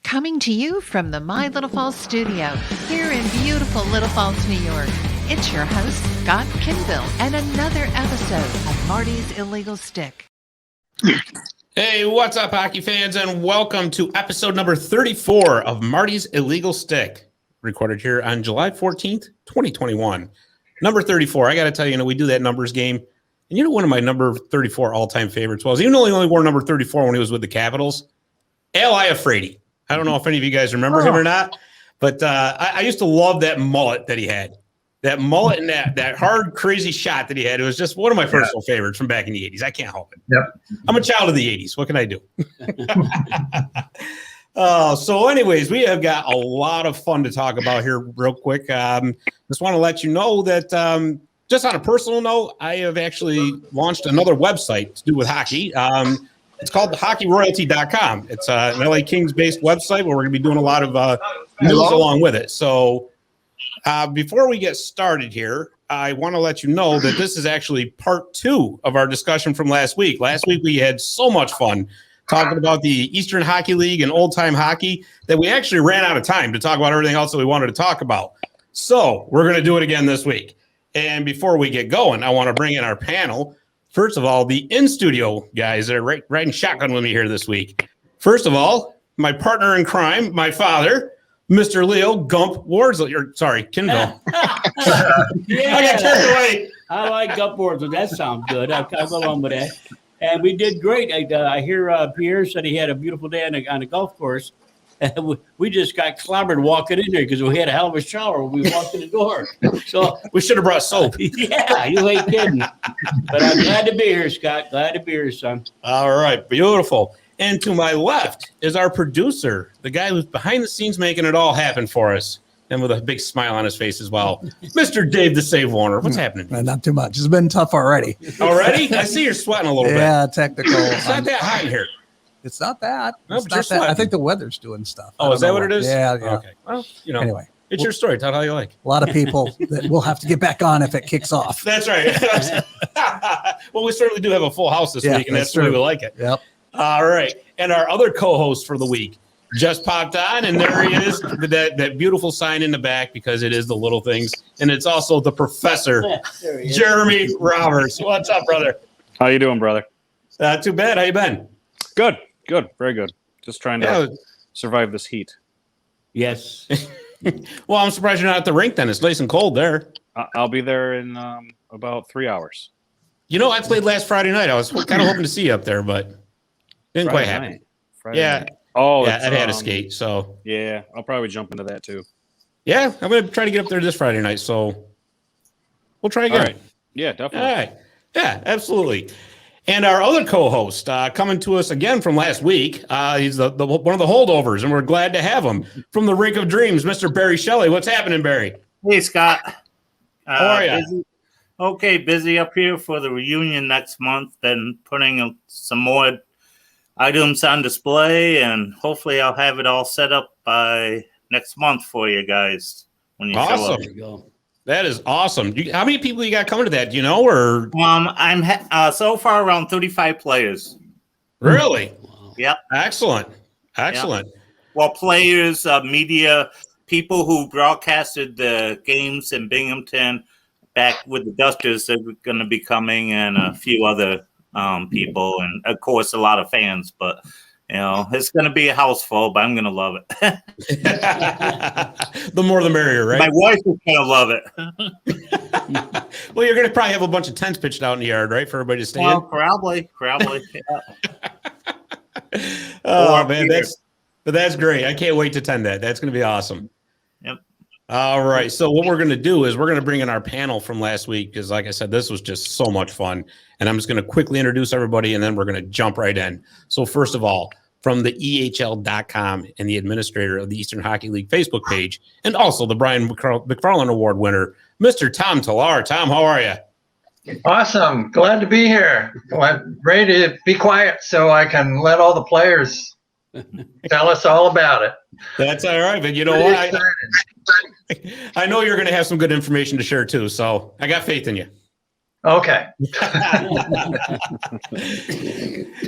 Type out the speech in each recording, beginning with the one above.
Coming to you from the My Little Falls studio here in beautiful Little Falls, New York. It's your host, Scott Kinville, and another episode of Marty's Illegal Stick. Hey, what's up, hockey fans, and welcome to episode number 34 of Marty's Illegal Stick, recorded here on July 14th, 2021. Number 34, I got to tell you, we do that numbers game, and one of my number 34 all-time favorites was, even though he only wore number 34 when he was with the Capitals, Al Iafrate. I don't know if any of you guys remember him or not, but I used to love that mullet that he had. That mullet and that hard, crazy shot that he had. It was just one of my personal favorites from back in the 80s. I can't help it. Yep. I'm a child of the 80s. What can I do? So anyways, we have got a lot of fun to talk about here real quick. Just want to let you know that just on a personal note, I have actually launched another website to do with hockey. It's called hockeyroyalty.com. It's an LA Kings-based website where we're going to be doing a lot of news along with it. So before we get started here, I want to let you know that this is actually part 2 of our discussion from last week. Last week, we had so much fun talking about the Eastern Hockey League and old-time hockey that we actually ran out of time to talk about everything else that we wanted to talk about. So we're going to do it again this week. And before we get going, I want to bring in our panel. First of all, the in-studio guys that are riding shotgun with me here this week. First of all, my partner in crime, my father, Mr. Leo Gump Wardsley, Kinville. Yeah, I got turned away. I like Gump Wardsley. That sounds good. I'll go along with that. And we did great. I hear Pierre said he had a beautiful day on the golf course. And we just got clobbered walking in there because we had a hell of a shower when we walked in the door. So we should have brought soap. Yeah, you ain't kidding. But I'm glad to be here, Scott. Glad to be here, son. All right, beautiful. And to my left is our producer, the guy who's behind the scenes making it all happen for us, and with a big smile on his face as well, Mr. Dave the Save Warner. What's happening? Not too much. It's been tough already. Already? I see you're sweating a little bit. Yeah, technical. It's not that hot in here. It's not that. No, it's not that. I think the weather's doing stuff. Oh, is that what it is? Yeah. Okay. Well, Anyway, it's your story. Tell how you like. A lot of people that we'll have to get back on if it kicks off. That's right. Well, we certainly do have a full house this week, and that's the way we like it. Yep. All right. And our other co-host for the week just popped on, and there he is, that beautiful sign in the back, because it is the little things, and it's also the professor, Jeremy Roberts. What's up, brother? How you doing, brother? Not too bad. How you been? Good. Very good. Just trying to survive this heat. Yes. Well, I'm surprised you're not at the rink then. It's nice and cold there. I'll be there in about 3 hours. I played last Friday night. I was kind of hoping to see you up there, but didn't quite happen. Friday night. Oh, yeah, I had a skate, so. Yeah, I'll probably jump into that too. Yeah, I'm going to try to get up there this Friday night, so we'll try again. All right. Yeah, definitely. All right. Yeah, absolutely. And our other co-host coming to us again from last week, he's the one of the holdovers, and we're glad to have him from the Rink of Dreams, Mr. Barry Shelley. What's happening, Barry? Hey, Scott. How are you? Busy. Okay, busy up here for the reunion next month, then putting some more items on display, and hopefully I'll have it all set up by next month for you guys when you show up. There you go. That is awesome. How many people you got coming to that? Do you know? Or I'm so far around 35 players. Really? Yep. Excellent. Yep. Well, players, media, people who broadcasted the games in Binghamton back with the Dusters are going to be coming, and a few other people, and of course a lot of fans. But it's going to be a house full, but I'm going to love it. The more the merrier, right? My wife is going to love it. Well, you're going to probably have a bunch of tents pitched out in the yard, right, for everybody to stay in? Probably. Oh, man, that's great. I can't wait to attend that. That's going to be awesome. Yep. All right. So what we're going to do is we're going to bring in our panel from last week, because like I said, this was just so much fun. And I'm just going to quickly introduce everybody, and then we're going to jump right in. So first of all, from the EHL.com and the administrator of the Eastern Hockey League Facebook page, and also the Brian McFarland Award winner, Mr. Tom Telaar. Tom, how are you? Awesome. Glad to be here. I'm ready to be quiet so I can let all the players tell us all about it. That's all right. But you know what? I know you're going to have some good information to share too. So I got faith in you. Okay.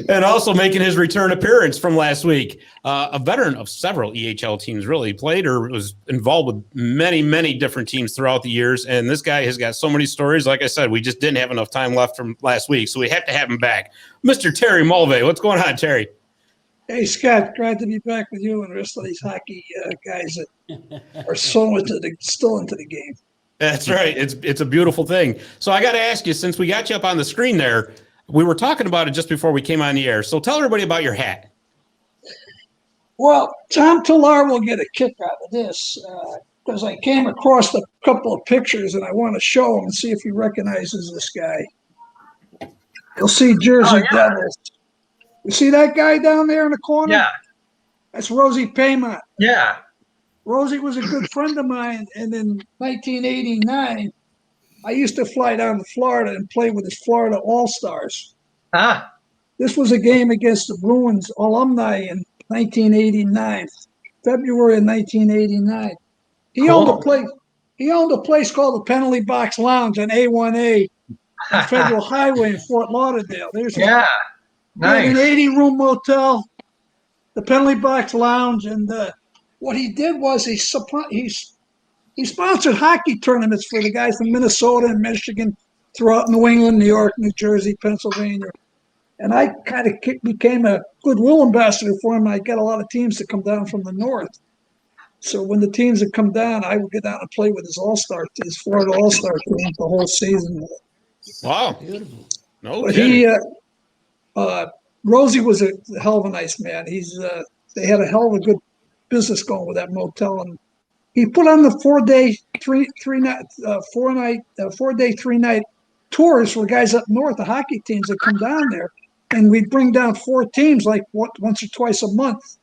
And also making his return appearance from last week, a veteran of several EHL teams, really played or was involved with many, many different teams throughout the years. And this guy has got so many stories. Like I said, we just didn't have enough time left from last week, so we have to have him back. Mr. Terry Mulvey, what's going on, Terry? Hey, Scott, glad to be back with you and the rest of these hockey guys that are still into the game. That's right. It's a beautiful thing. So I got to ask you, since we got you up on the screen there, we were talking about it just before we came on the air. So tell everybody about your hat. Well, Tom Telaar will get a kick out of this because I came across a couple of pictures and I want to show him and see if he recognizes this guy. You'll see Jersey Devils. You see that guy down there in the corner? Yeah. That's Rosie Paymont. Yeah. Rosie was a good friend of mine, and in 1989, I used to fly down to Florida and play with his Florida All-Stars. Ah. This was a game against the Bruins alumni in 1989, February of 1989. He owned a place called the Penalty Box Lounge on A1A on Federal Highway in Fort Lauderdale. There's Yeah. Nice. an 80-room motel, the Penalty Box Lounge, and what he did was he sponsored hockey tournaments for the guys from Minnesota and Michigan, throughout New England, New York, New Jersey, Pennsylvania. And I kind of became a goodwill ambassador for him. I got a lot of teams that come down from the north. So when the teams would come down, I would get down and play with his Florida All-Star team the whole season. Wow. Beautiful. No But kidding. Rosie was a hell of a nice man. They had a hell of a good business going with that motel, and he put on the 4-day, 3-night tours for guys up north, the hockey teams that come down there, and we'd bring down 4 teams like once or twice a month,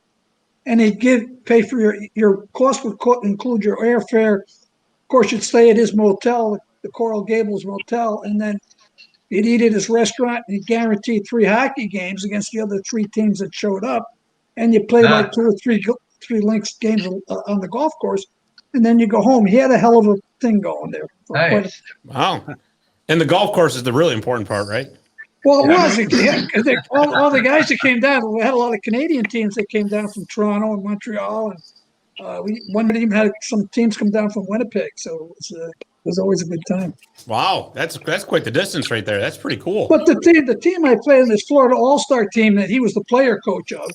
and he'd pay for your cost would include your airfare. Of course, you'd stay at his motel, the Coral Gables Motel, and then he'd eat at his restaurant, and he'd guarantee 3 hockey games against the other 3 teams that showed up, and you play like 2 or 3 links games on the golf course, and then you go home. He had a hell of a thing going there. Nice. Wow. And the golf course is the really important part, right? Well, it was. All the guys that came down, we had a lot of Canadian teams that came down from Toronto and Montreal, and one even had some teams come down from Winnipeg, so it was always a good time. Wow. That's quite the distance right there. That's pretty cool. But the team I played in, this Florida All-Star team that he was the player coach of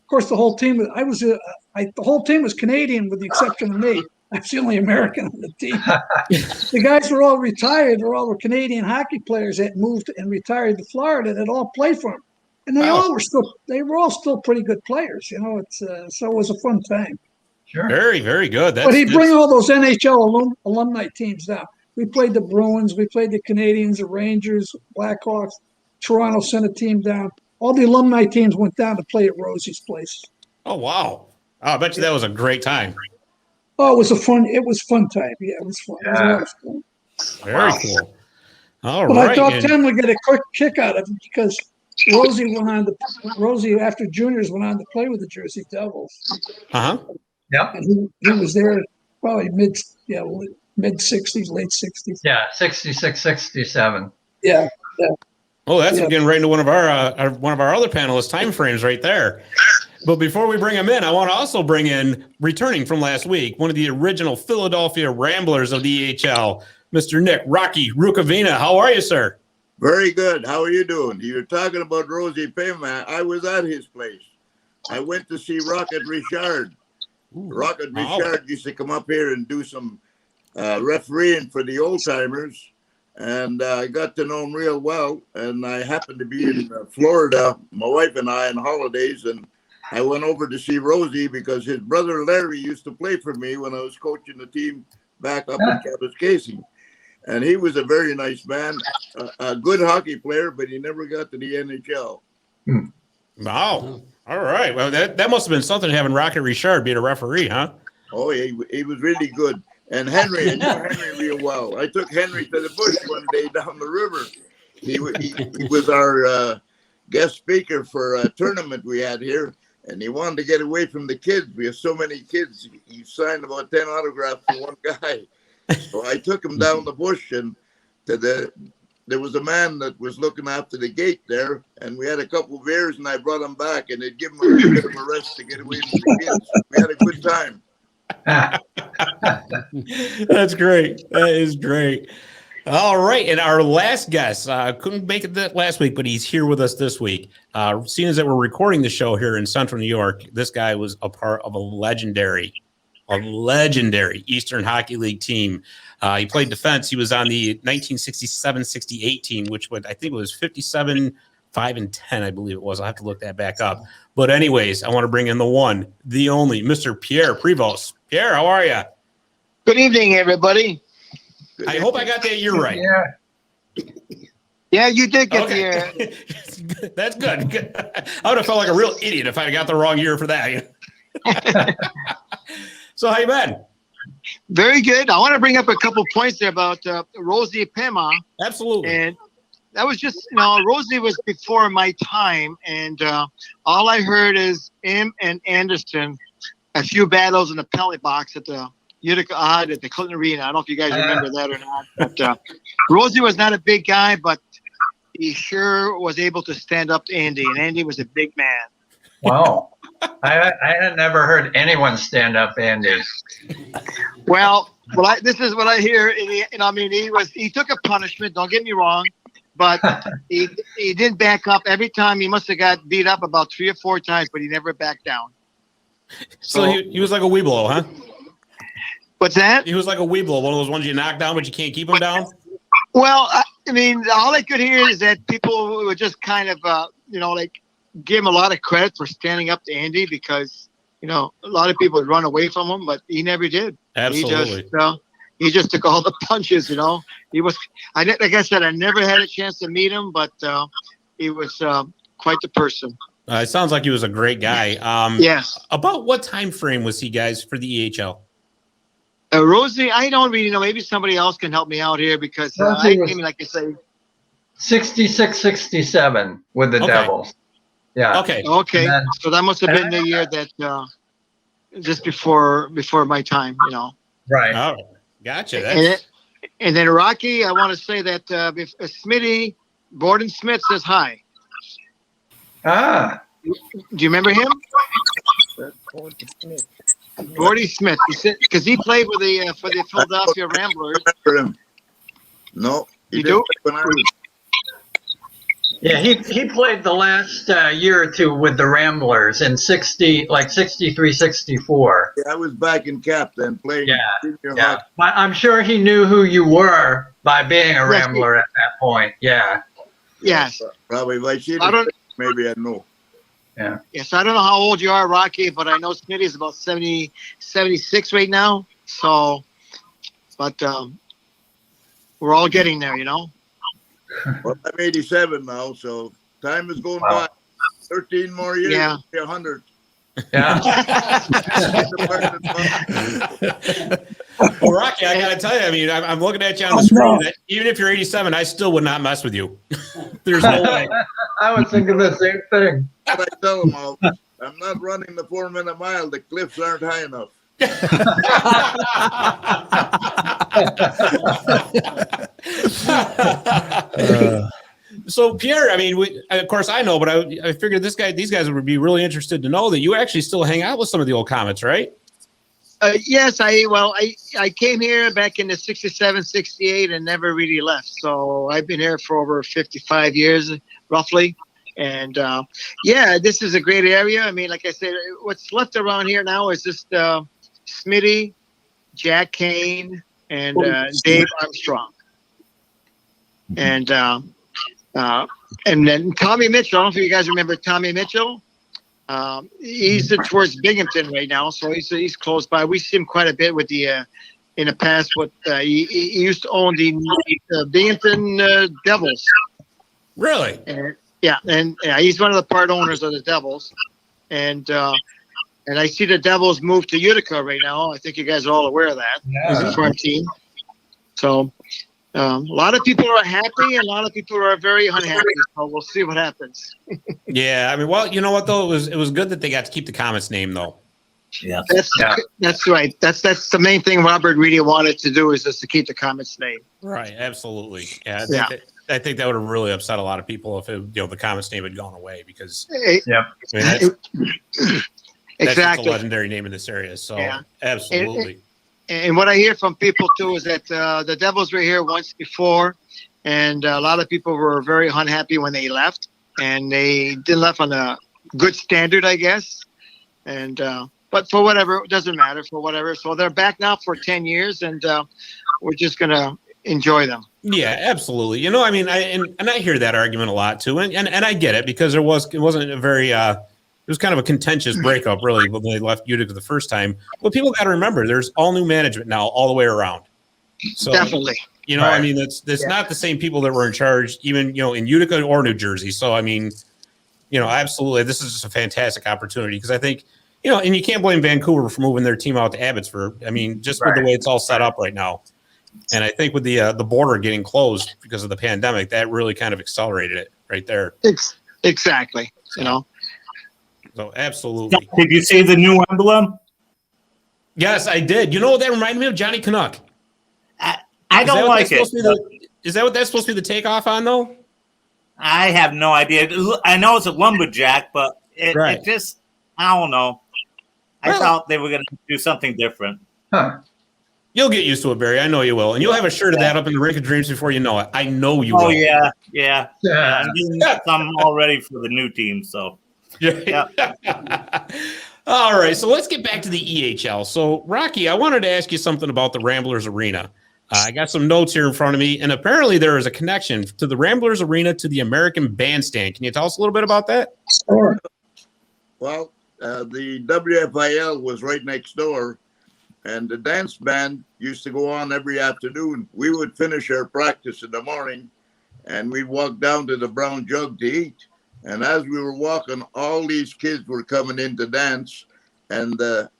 course, the whole team was Canadian with the exception of me. I was the only American on the team. The guys were all retired. They were Canadian hockey players that moved and retired to Florida that all played for him, and they were all still pretty good players. So it was a fun time. Sure. Very, very good. But he'd bring all those NHL alumni teams down. We played the Bruins, we played the Canadians, the Rangers, Blackhawks. Toronto sent a team down. All the alumni teams went down to play at Rosie's place. Oh, wow. Oh, I bet you that was a great time. Oh, it was fun time. Yeah, it was fun. It was a lot of fun. Very cool. All but right. I thought Tim would get a quick kick out of it because Rosie after juniors went on to play with the Jersey Devils. Uh-huh. Yeah. And he was there probably mid 60s, late 60s. Yeah, 66, 67. Yeah. Oh, that's getting right into one of our other panelists' time frames right there. But before we bring him in, I want to also bring in, returning from last week, one of the original Philadelphia Ramblers of the EHL, Mr. Nick Rocky Rukavina. How are you, sir? Very good. How are you doing? You're talking about Rosie Paymont. I was at his place. I went to see Rocket Richard. Rocket Richard used to come up here and do some refereeing for the old timers. And I got to know him real well. And I happened to be in Florida, my wife and I, on holidays. And I went over to see Rosie because his brother Larry used to play for me when I was coaching the team back up in Kapuskasing. And he was a very nice man, a good hockey player, but he never got to the NHL. Wow. All right. Well, that must have been something having Rocket Richard be a referee, huh? Oh, he was really good. And Henry, I knew Henry real well. I took Henry to the bush one day down the river. He was our guest speaker for a tournament we had here, and he wanted to get away from the kids. We have so many kids. He signed about 10 autographs for one guy. So I took him down the bush and to the there was a man that was looking after the gate there, and we had a couple of beers, and I brought him back, and they'd give him a little bit of a rest to get away from the kids. We had a good time. That's great. That is great. All right, and our last guest couldn't make it that last week, but he's here with us this week. Seeing as that we're recording the show here in Central New York, this guy was a part of a legendary Eastern Hockey League team. He played defense. He was on the 1967-68 team, which I think it was 57, 5, and 10, I believe it was. I'll have to look that back up. But anyways, I want to bring in the one, the only, Mr. Pierre Prevost. Pierre, how are you? Good evening, everybody. I hope I got that year right. Yeah, you did get Okay. the. That's good. I would have felt like a real idiot if I got the wrong year for that. So how you been? Very good. I want to bring up a couple points there about Rosie Pema. Absolutely. And that was just, Rosie was before my time, and all I heard is him and Anderson, a few battles in the penalty box at the Utica Odd at the Clinton Arena. I don't know if you guys remember that or not. But Rosie was not a big guy, but he sure was able to stand up to Andy, and Andy was a big man. Wow. I had never heard anyone stand up Andy. Well, this is what I hear. He took a punishment. Don't get me wrong, but he didn't back up every time. He must have got beat up about 3 or 4 times, but he never backed down. So he was like a weeblow, huh? What's that? He was like a weeblow, one of those ones you knock down, but you can't keep him down. Well, all I could hear is that people would just kind of, give him a lot of credit for standing up to Andy because, a lot of people would run away from him, but he never did. Absolutely. He just took all the punches, He was, like I said, I never had a chance to meet him, but he was quite the person. It sounds like he was a great guy. Yes. About what time frame was he, guys, for the EHL? Rosie, I don't really know. Maybe somebody else can help me out here because I came, like I say, 66, 67 with the Devils. Yeah. Okay. Then, so that must have been the year that just before my time, Right. Oh, gotcha. And then Rocky, I want to say that if Smitty, Borden Smith says hi. Ah. Do you remember him? Gordy Smith, because he played with for the Philadelphia Ramblers. No, you do? Yeah, he played the last year or two with the Ramblers in 63, 64. Yeah, I was back in Cap then playing. Yeah. But I'm sure he knew who you were by being a Rambler at that point. Yeah. Yes. Probably like maybe I know. Yeah. Yes, I don't know how old you are, Rocky, but I know Smitty is about 70, 76 right now. So, but we're all getting there, Well, I'm 87 now, so time is going by. 13 more years, yeah. 100. Yeah. Well, Rocky, I got to tell you, I'm looking at you on the screen. That even if you're 87, I still would not mess with you. There's no way. I was thinking the same thing. I tell them all, I'm not running the 4-minute mile. The cliffs aren't high enough. So Pierre, of course I know, but I figured these guys would be really interested to know that you actually still hang out with some of the old Comets, right? Yes, I came here back in the 67, 68 and never really left. So I've been here for over 55 years, roughly. And this is a great area. Like I said, what's left around here now is just Smitty, Jack Kane, and Dave Armstrong. And then Tommy Mitchell. I don't know if you guys remember Tommy Mitchell. He's towards Binghamton right now, so he's close by. We see him quite a bit with the in the past. He used to own the Binghamton Devils. Really? And he's one of the part owners of the Devils, and I see the Devils move to Utica right now. I think you guys are all aware of that. It's a farm team. So a lot of people are happy, and a lot of people are very unhappy. So we'll see what happens. Yeah, well, you know what though, it was good that they got to keep the Comets name though. Yeah, that's right. That's the main thing Robert really wanted to do is just to keep the Comets name. Right, absolutely. Yeah. I think that would have really upset a lot of people if the Comet's name had gone away because that's Exactly. a legendary name in this area. So absolutely. And what I hear from people too is that the Devils were here once before, and a lot of people were very unhappy when they left, and they didn't left on a good standard, I guess. And but for whatever, it doesn't matter for whatever. So they're back now for 10 years, and we're just gonna enjoy them. Yeah, absolutely. I mean, I hear that argument a lot too, and I get it because it wasn't a very it was kind of a contentious breakup, really, when they left Utica the first time. But people got to remember, there's all new management now, all the way around. So, definitely. I mean, it's not the same people that were in charge, even in Utica or New Jersey. So, I mean, absolutely, this is just a fantastic opportunity because I think, and you can't blame Vancouver for moving their team out to Abbotsford. I mean, just with the way it's all set up right now. And I think with the border getting closed because of the pandemic, that really kind of accelerated it right there. Exactly. So absolutely. Did you see the new emblem? Yes, I did. You know what that reminded me of? Johnny Canuck. I don't like it. Is that what that's supposed to be the takeoff on, though? I have no idea. I know it's a lumberjack, but it just, I don't know. I thought they were going to do something different. Huh. You'll get used to it, Barry. I know you will. And you'll have a shirt of that up in the Rink of Dreams before you know it. I know you will. Oh, yeah. I'm getting some all ready for the new team, so. Yeah. All right, so let's get back to the EHL. So, Rocky, I wanted to ask you something about the Ramblers Arena. I got some notes here in front of me, and apparently there is a connection to the Ramblers Arena to the American Bandstand. Can you tell us a little bit about that? Sure. Well, the WFIL was right next door, and the dance band used to go on every afternoon. We would finish our practice in the morning, and we'd walk down to the Brown Jug to eat. And as we were walking, all these kids were coming in to dance, and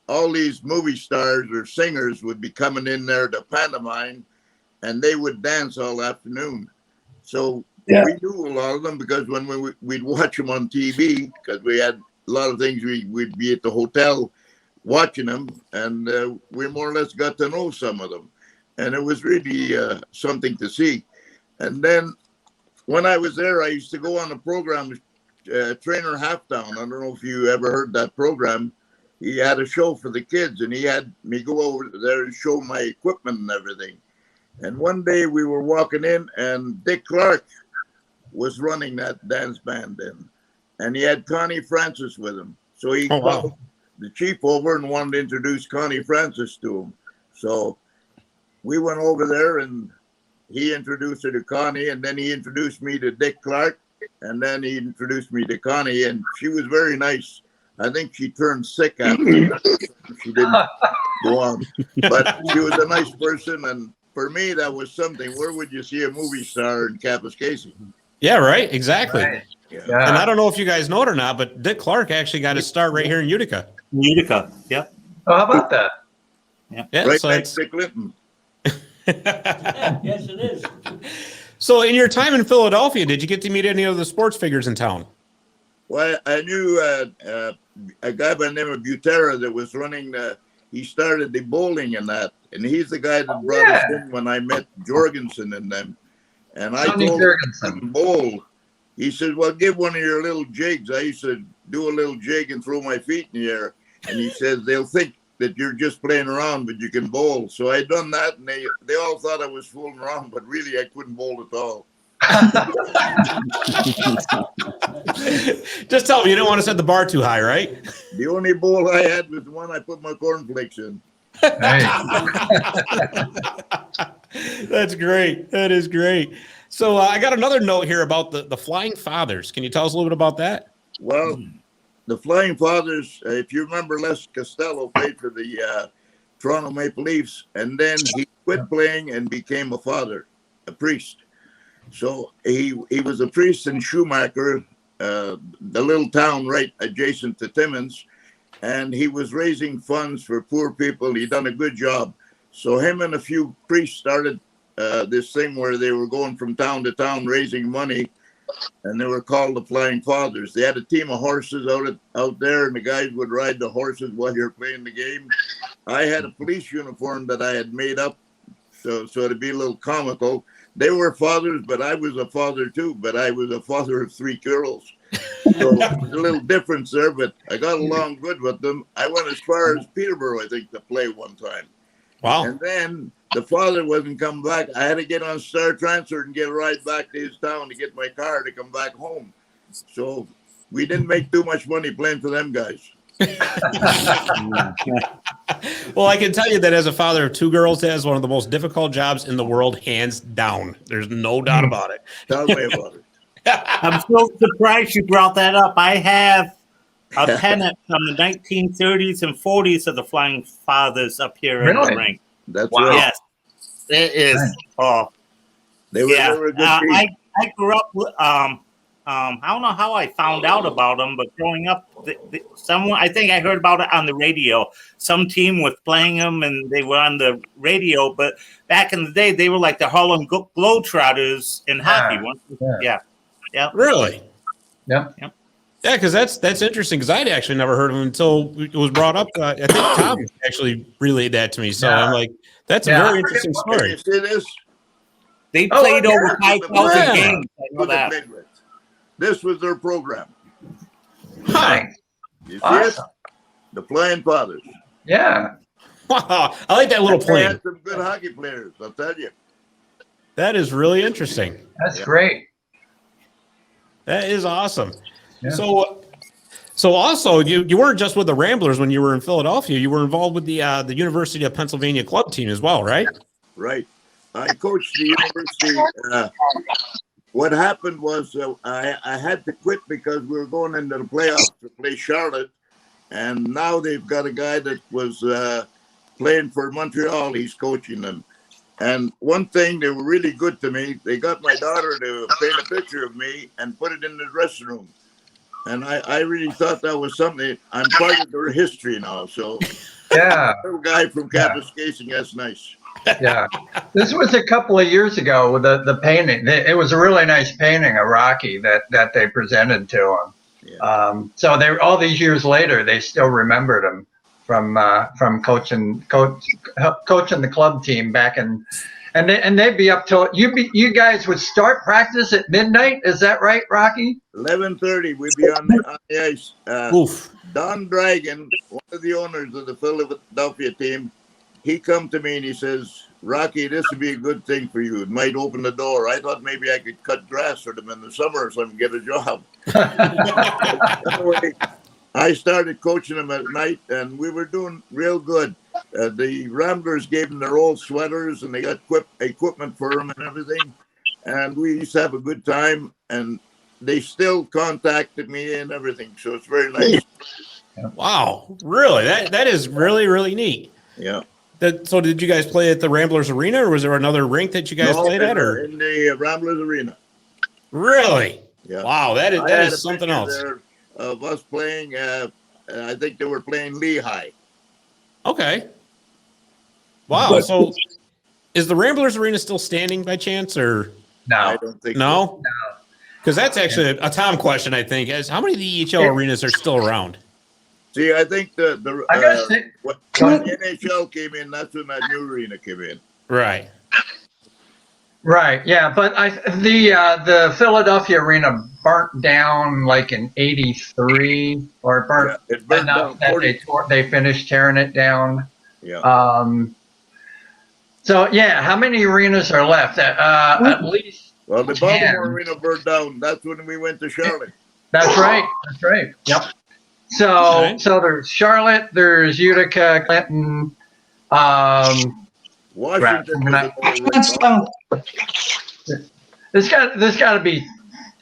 all these movie stars or singers would be coming in there to pantomime, and they would dance all afternoon. So we knew a lot of them because when we'd watch them on TV, because we had a lot of things, we'd be at the hotel watching them, and we more or less got to know some of them. And it was really something to see. And then when I was there, I used to go on a program, Trainer Halfdown. I don't know if you ever heard that program. He had a show for the kids, and he had me go over there and show my equipment and everything. And one day we were walking in, and Dick Clark was running that dance band in, and he had Connie Francis with him. So he called the chief over and wanted to introduce Connie Francis to him. So we went over there, and he introduced her to Connie, and then he introduced me to Dick Clark, and then he introduced me to Connie, and she was very nice. I think she turned sick after that. She didn't go on. But she was a nice person, and for me, that was something. Where would you see a movie star in Kapuskasing? Yeah, right. Exactly. Right. Yeah. And I don't know if you guys know it or not, but Dick Clark actually got his start right here in Utica. Utica, yeah. Oh, how about that? Yeah, Right so next to Clinton. Yes, it is. So in your time in Philadelphia, did you get to meet any of the sports figures in town? Well, I knew a guy by the name of Butera that was running he started the bowling and that. And he's the guy that brought us in when I met Jorgensen and them. And I told him to bowl. He said, well, give one of your little jigs. I used to do a little jig and throw my feet in the air. And he says, they'll think that you're just playing around, but you can bowl. So I done that, and they all thought I was fooling around, but really I couldn't bowl at all. Just tell me you didn't want to set the bar too high, right? The only bowl I had was the one I put my cornflakes in. That's great. That is great. So I got another note here about the Flying Fathers. Can you tell us a little bit about that? Well, the Flying Fathers, if you remember, Les Costello played for the Toronto Maple Leafs, and then he quit playing and became a father, a priest. So he was a priest in Schumacher, the little town right adjacent to Timmins, and he was raising funds for poor people. He done a good job. So him and a few priests started this thing where they were going from town to town raising money, and they were called the Flying Fathers. They had a team of horses out there, and the guys would ride the horses while you're playing the game. I had a police uniform that I had made up, so it'd be a little comical. they were fathers, but I was a father too. But I was a father of 3 girls. So there's a little difference there, but I got along good with them. I went as far as Peterborough, I think, to play one time. Wow. And then the father wasn't coming back. I had to get on Star Transfer and get a ride back to his town to get my car to come back home. So we didn't make too much money playing for them guys. Well, I can tell you that as a father of 2 girls, that is one of the most difficult jobs in the world, hands down. There's no doubt about it. Tell me about it. I'm so surprised you brought that up. I have a pennant from the 1930s and 40s of the Flying Fathers up here in the ring. That's right. Yes, it is. Oh, They were a good team. I grew up with I don't know how I found out about them, but growing up, someone, I think I heard about it on the radio. Some team was playing them, and they were on the radio. But back in the day, they were like the Harlem Globetrotters in hockey. Yeah. Really? Yeah. Yep. Yeah, because that's interesting, because I'd actually never heard of him until it was brought up. I think Tom actually relayed that to me. So I'm like, that's a very interesting story. You see this? They played over 5,000 games. I know that. This was their program. Huh. You see it? The Flying Fathers. Yeah. Wow. I like that little They plan. had some good hockey players, I'll tell you. That is really interesting. That's great. That is awesome. Yeah. So also you weren't just with the Ramblers when you were in Philadelphia. You were involved with the University of Pennsylvania club team as well, right? Right. I coached the university. What happened was I had to quit because we were going into the playoffs to play Charlotte, and now they've got a guy that was playing for Montreal. He's coaching them. And one thing, they were really good to me. They got my daughter to paint a picture of me and put it in the dressing room. And I really thought that was something. I'm part of their history now. So, Yeah. little guy from Kapuskasing, that's nice. Yeah. This was a couple of years ago with the painting. It was a really nice painting of Rocky that they presented to him. Yeah. So they all these years later, they still remembered him from coaching the club team back in, and they'd be up till you guys would start practice at midnight. Is that right, Rocky? 11:30, we'd be on the ice. Oof. Don Dragon, one of the owners of the Philadelphia team, he come to me and he says, "Rocky, this would be a good thing for you. It might open the door." I thought maybe I could cut grass for them in the summer or something, get a job. Anyway, I started coaching them at night, and we were doing real good. The Ramblers gave them their old sweaters, and they got equipment for them and everything. And we used to have a good time, and they still contacted me and everything. So it's very nice. Wow. Really? That is really, really neat. Yeah. So did you guys play at the Ramblers Arena, or was there another rink that you guys played at? Or In the Ramblers Arena. Really? Yeah. Wow, that I had is a something picture else. there of us playing, I think they were playing Lehigh. Okay. Wow. So is the Ramblers Arena still standing by chance, or I No. don't think no? Because that's actually a Tom question, I think. Is how many of the EHL arenas are still around? See, I think I gotta say, when the NHL came in, that's when that new arena came in. Right. right, yeah, but the Philadelphia arena burnt down like in '83, or burnt Yeah, it burned enough down that they finished tearing it down. Yeah. So yeah, how many arenas are left? At least. Well, the 10. Baltimore arena burned down. That's when we went to Charlotte. That's right. That's right. Yep. So Okay. so there's Charlotte, there's Utica, Clinton, Washington. Right. Flintstone. there's got to be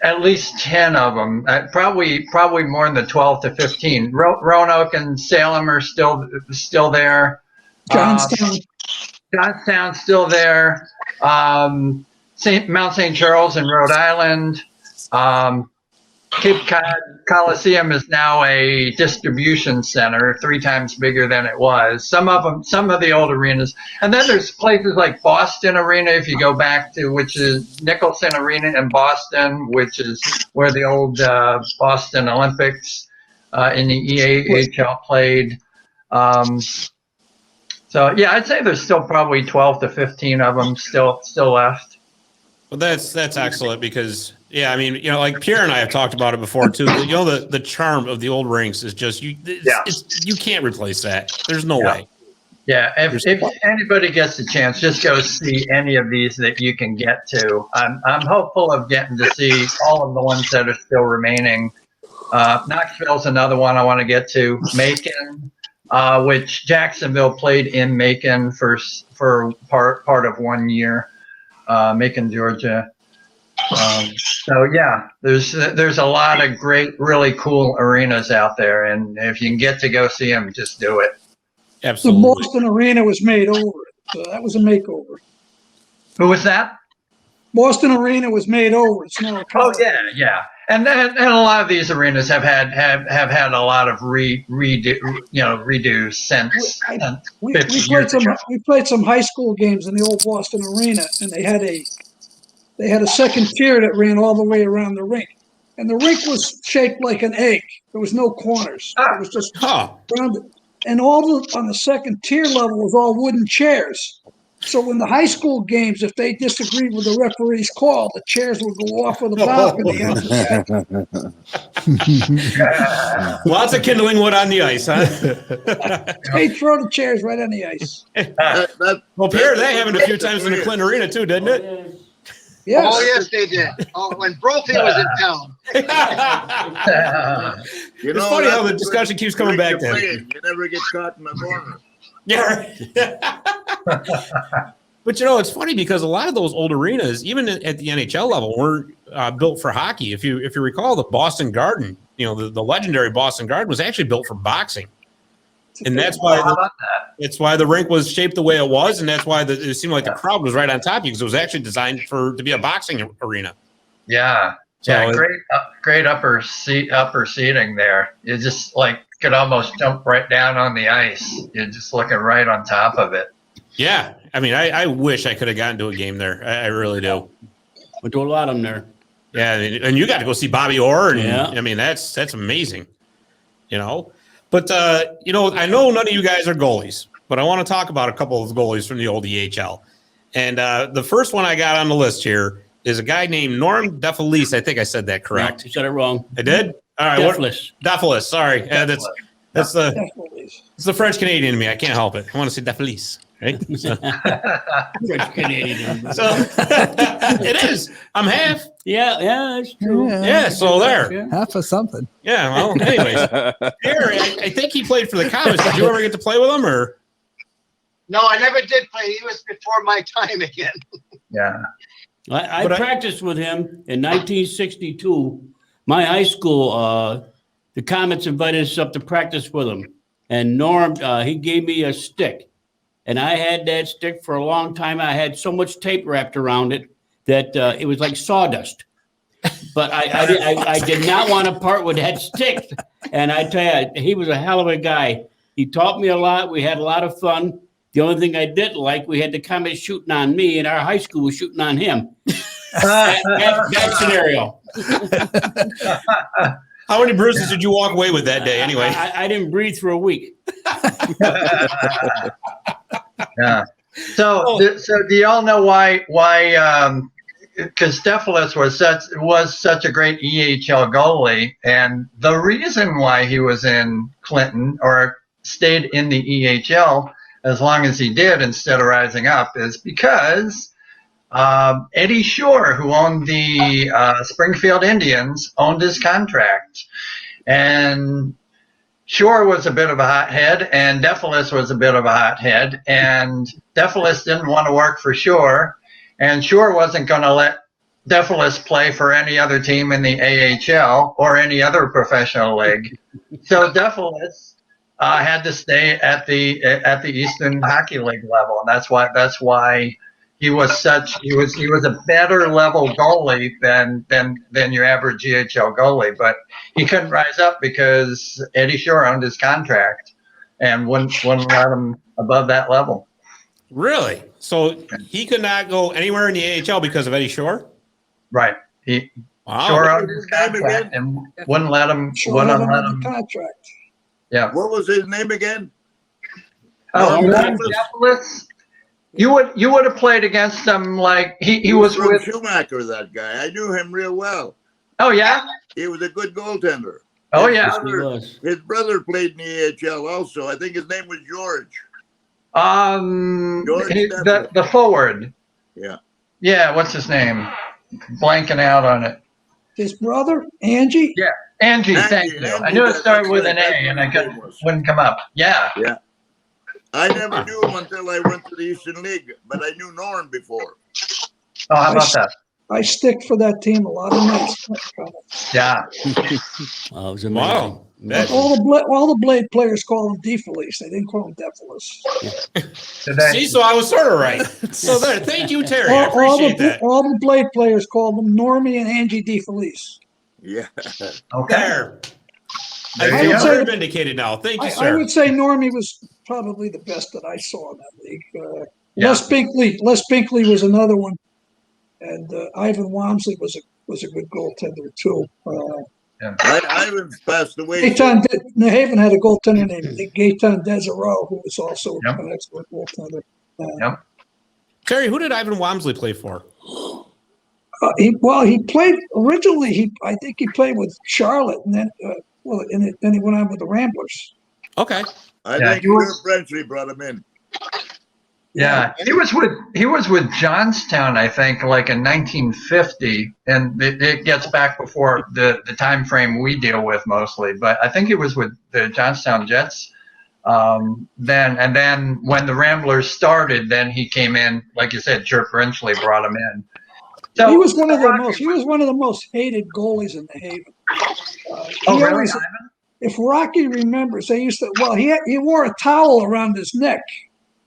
at least 10 of them. Probably more than the 12 to 15. Roanoke and Salem are still there. Johnstown. Johnstown's still there. Mount St. Charles in Rhode Island. Cape Cod Coliseum is now a distribution center, 3 times bigger than it was. Some of the old arenas, and then there's places like Boston Arena, if you go back to, which is Nicholson Arena in Boston, which is where the old Boston Olympics in the EAHL played. So yeah, I'd say there's still probably 12 to 15 of them still left. Well, that's excellent because I mean, like Pierre and I have talked about it before too. The charm of the old rinks is just you can't replace that. There's no way. Yeah, if anybody gets a chance, just go see any of these that you can get to. I'm hopeful of getting to see all of the ones that are still remaining. Knoxville's another one I want to get to. Macon, which Jacksonville played in Macon for part of 1 year. Macon, Georgia. So yeah, there's a lot of great, really cool arenas out there, and if you can get to go see them, just do it. Absolutely. The Boston Arena was made over. So that was a makeover. Who was that? Boston Arena was made over. It's now a college. Oh yeah. And a lot of these arenas have had a lot of redo since. We played some high school games in the old Boston Arena, and they had a second tier that ran all the way around the rink, and the rink was shaped like an egg. There was no corners. It was just rounded, and on the second tier level was all wooden chairs. So in the high school games, if they disagreed with the referee's call, the chairs would go off of the balcony. Lots of kindling wood on the ice, huh? They throw the chairs right on the ice. Well, Pierre, that happened a few times in the Clinton Arena too, didn't it? Yes. Oh, yes, they did. Oh, when Brophy was in town. It's funny how the discussion keeps coming back to him. You never get caught in the corner. Yeah. But it's funny because a lot of those old arenas, even at the NHL level, weren't built for hockey. If you recall, the Boston Garden, the legendary Boston Garden was actually built for boxing, and that's why the rink was shaped the way it was, and that's why it seemed like the crowd was right on top of you because it was actually designed to be a boxing arena. Yeah. So Great upper seating there. You just could almost jump right down on the ice. You're just looking right on top of it. Yeah, I mean, I wish I could have gotten to a game there. I really do. Went to a lot of them there. Yeah, and you got to go see Bobby Orr, and I mean that's amazing. But I know none of you guys are goalies, but I want to talk about a couple of goalies from the old EHL. And the first one I got on the list here is a guy named Norm DeFelice. I think I said that correct. No, you said it wrong. I did? All right. DeFelice. Sorry. That's the French Canadian in me. I can't help it. I want to say DeFelice. Right? French Canadian. So it is. I'm half. Yeah, that's true. Yeah, so there. Yeah. Half of something. Yeah, well, anyways. Pierre, I think he played for the Comets. Did you ever get to play with him, or? No, I never did play. He was before my time again. Yeah. I practiced with him in 1962. My high school, the Comets invited us up to practice with him. And Norm, he gave me a stick. And I had that stick for a long time. I had so much tape wrapped around it that it was like sawdust. But I did not want to part with that stick. And I tell you, he was a hell of a guy. He taught me a lot. We had a lot of fun. The only thing I didn't like, we had the Comets shooting on me, and our high school was shooting on him. That scenario. How many bruises did you walk away with that day anyway? I didn't breathe for a week. Yeah. So do you all know why? Because DeFelice was such a great EHL goalie, and the reason why he was in Clinton or stayed in the EHL as long as he did instead of rising up is because Eddie Shore, who owned the Springfield Indians, owned his contract. And Shore was a bit of a hothead, and DeFelice was a bit of a hothead. And DeFelice didn't want to work for Shore, and Shore wasn't going to let DeFelice play for any other team in the AHL or any other professional league. So DeFelice had to stay at the Eastern Hockey League level, and that's why he was a better level goalie than your average EHL goalie, but he couldn't rise up because Eddie Shore owned his contract and wouldn't let him above that level. Really? So he could not go anywhere in the AHL because of Eddie Shore? Right. Shore owned his contract and wouldn't let him. Contract. Yeah. What was his name again? DeFelice. You would have played against him like he was from with Schumacher. That guy, I knew him real well. Oh yeah. He was a good goaltender. Oh His yeah. brother- His brother played in the AHL also. I think his name was George. George The forward. Yeah. Yeah. What's his name? Blanking out on it. His brother, Angie? Yeah. Angie, thank you. I knew it started with an A and I wouldn't come up. Yeah. Yeah. I never knew him until I went to the Eastern League, but I knew Norm before. Oh, how about that? I stick for that team a lot of nights. Yeah. Oh, it was amazing. Wow. All the Blade players call him DeFelice. They didn't call him DeFelice. See, so I was sort of right. So there, thank you, Terry. I appreciate that. All the Blade players called them Normie and Angie DeFelice. Yeah. Okay. There. I I feel would say- very vindicated now. Thank you, I sir. would say Normie was probably the best that I saw in that league. Yeah. Les Binkley was another one, and Ivan Wamsley was a good goaltender too. Ivan's passed away. New Haven had a goaltender named Gaetan Desereau, who was also an excellent goaltender. Terry, who did Ivan Wamsley play for? He played originally. I think he played with Charlotte, and then then he went on with the Ramblers. Okay. I think Herb Brenchley brought him in. Yeah, he was with Johnstown, I think, like in 1950, and it gets back before the time frame we deal with mostly. But I think he was with the Johnstown Jets then, and then when the Ramblers started, then he came in, like you said, Jerk Brenchley brought him in. So He was one of the most hated goalies in the Haven. Really? If Rocky remembers, they used to. Well, he wore a towel around his neck.